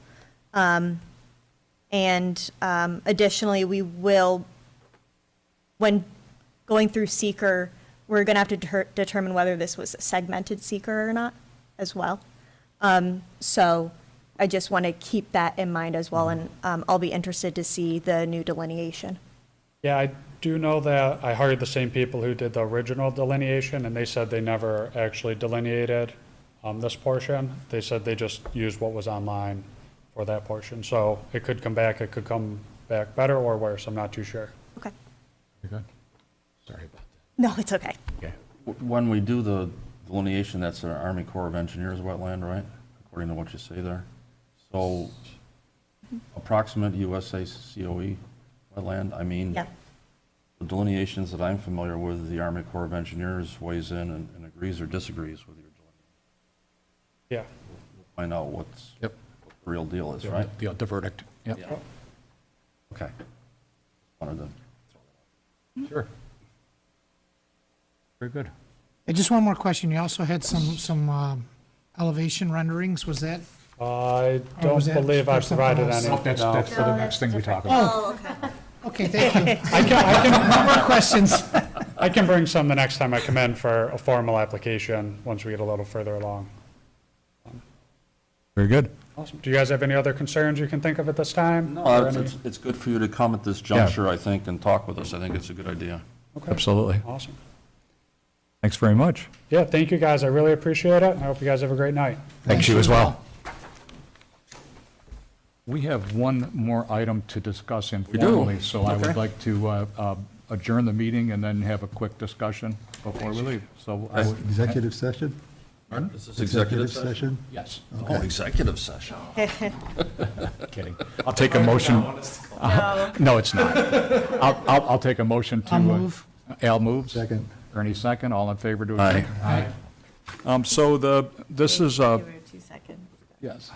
Additionally, we will, when going through seeker, we're going to have to determine whether this was a segmented seeker or not as well. So I just want to keep that in mind as well, and I'll be interested to see the new delineation. Yeah, I do know that I hired the same people who did the original delineation, and they said they never actually delineated this portion. They said they just used what was online for that portion. So it could come back better or worse, I'm not too sure. Okay. Very good. Sorry about No, it's okay. that. Okay. When we do the delineation, that's our Army Corps of Engineers wetland, right? According to what you say there. So approximate USA COE wetland, I mean, Yeah. the delineations that I'm familiar with, the Army Corps of Engineers weighs in and agrees or disagrees with your delineation. Yeah. We'll find out what's Yep. what the real deal is, right? The verdict, yep. Yeah. Okay. Wanted to Sure. Very good. And just one more question. You also had some elevation renderings. Was that? I Or don't was that believe I for something provided else? any. No, that's no. for the next thing we talk about. Oh, okay, thank you. No more questions. I can bring some the next time I come in for a formal application, once we get a little further along. Very good. Awesome. Do you guys have any other concerns you can think of at this time? No, Or it's good for you to come at this juncture, I think, and talk with us. I think it's a good idea. Okay. Absolutely. Awesome. Thanks very much. Yeah, thank you, guys. I really appreciate it. I hope you guys have a great night. Thanks, you as well. We have one more item to discuss informally, so I would Okay. like to adjourn the meeting and then have a quick discussion before we leave. So I would, Executive session? Is this executive session? yes, Oh, executive session. kidding. I'll take a motion. No, it's not. I'll take a motion to. I'll move. Al moves. Second. Ernie second. All in favor to Aye. adjourn? Aye. So this is, 2 seconds. yes.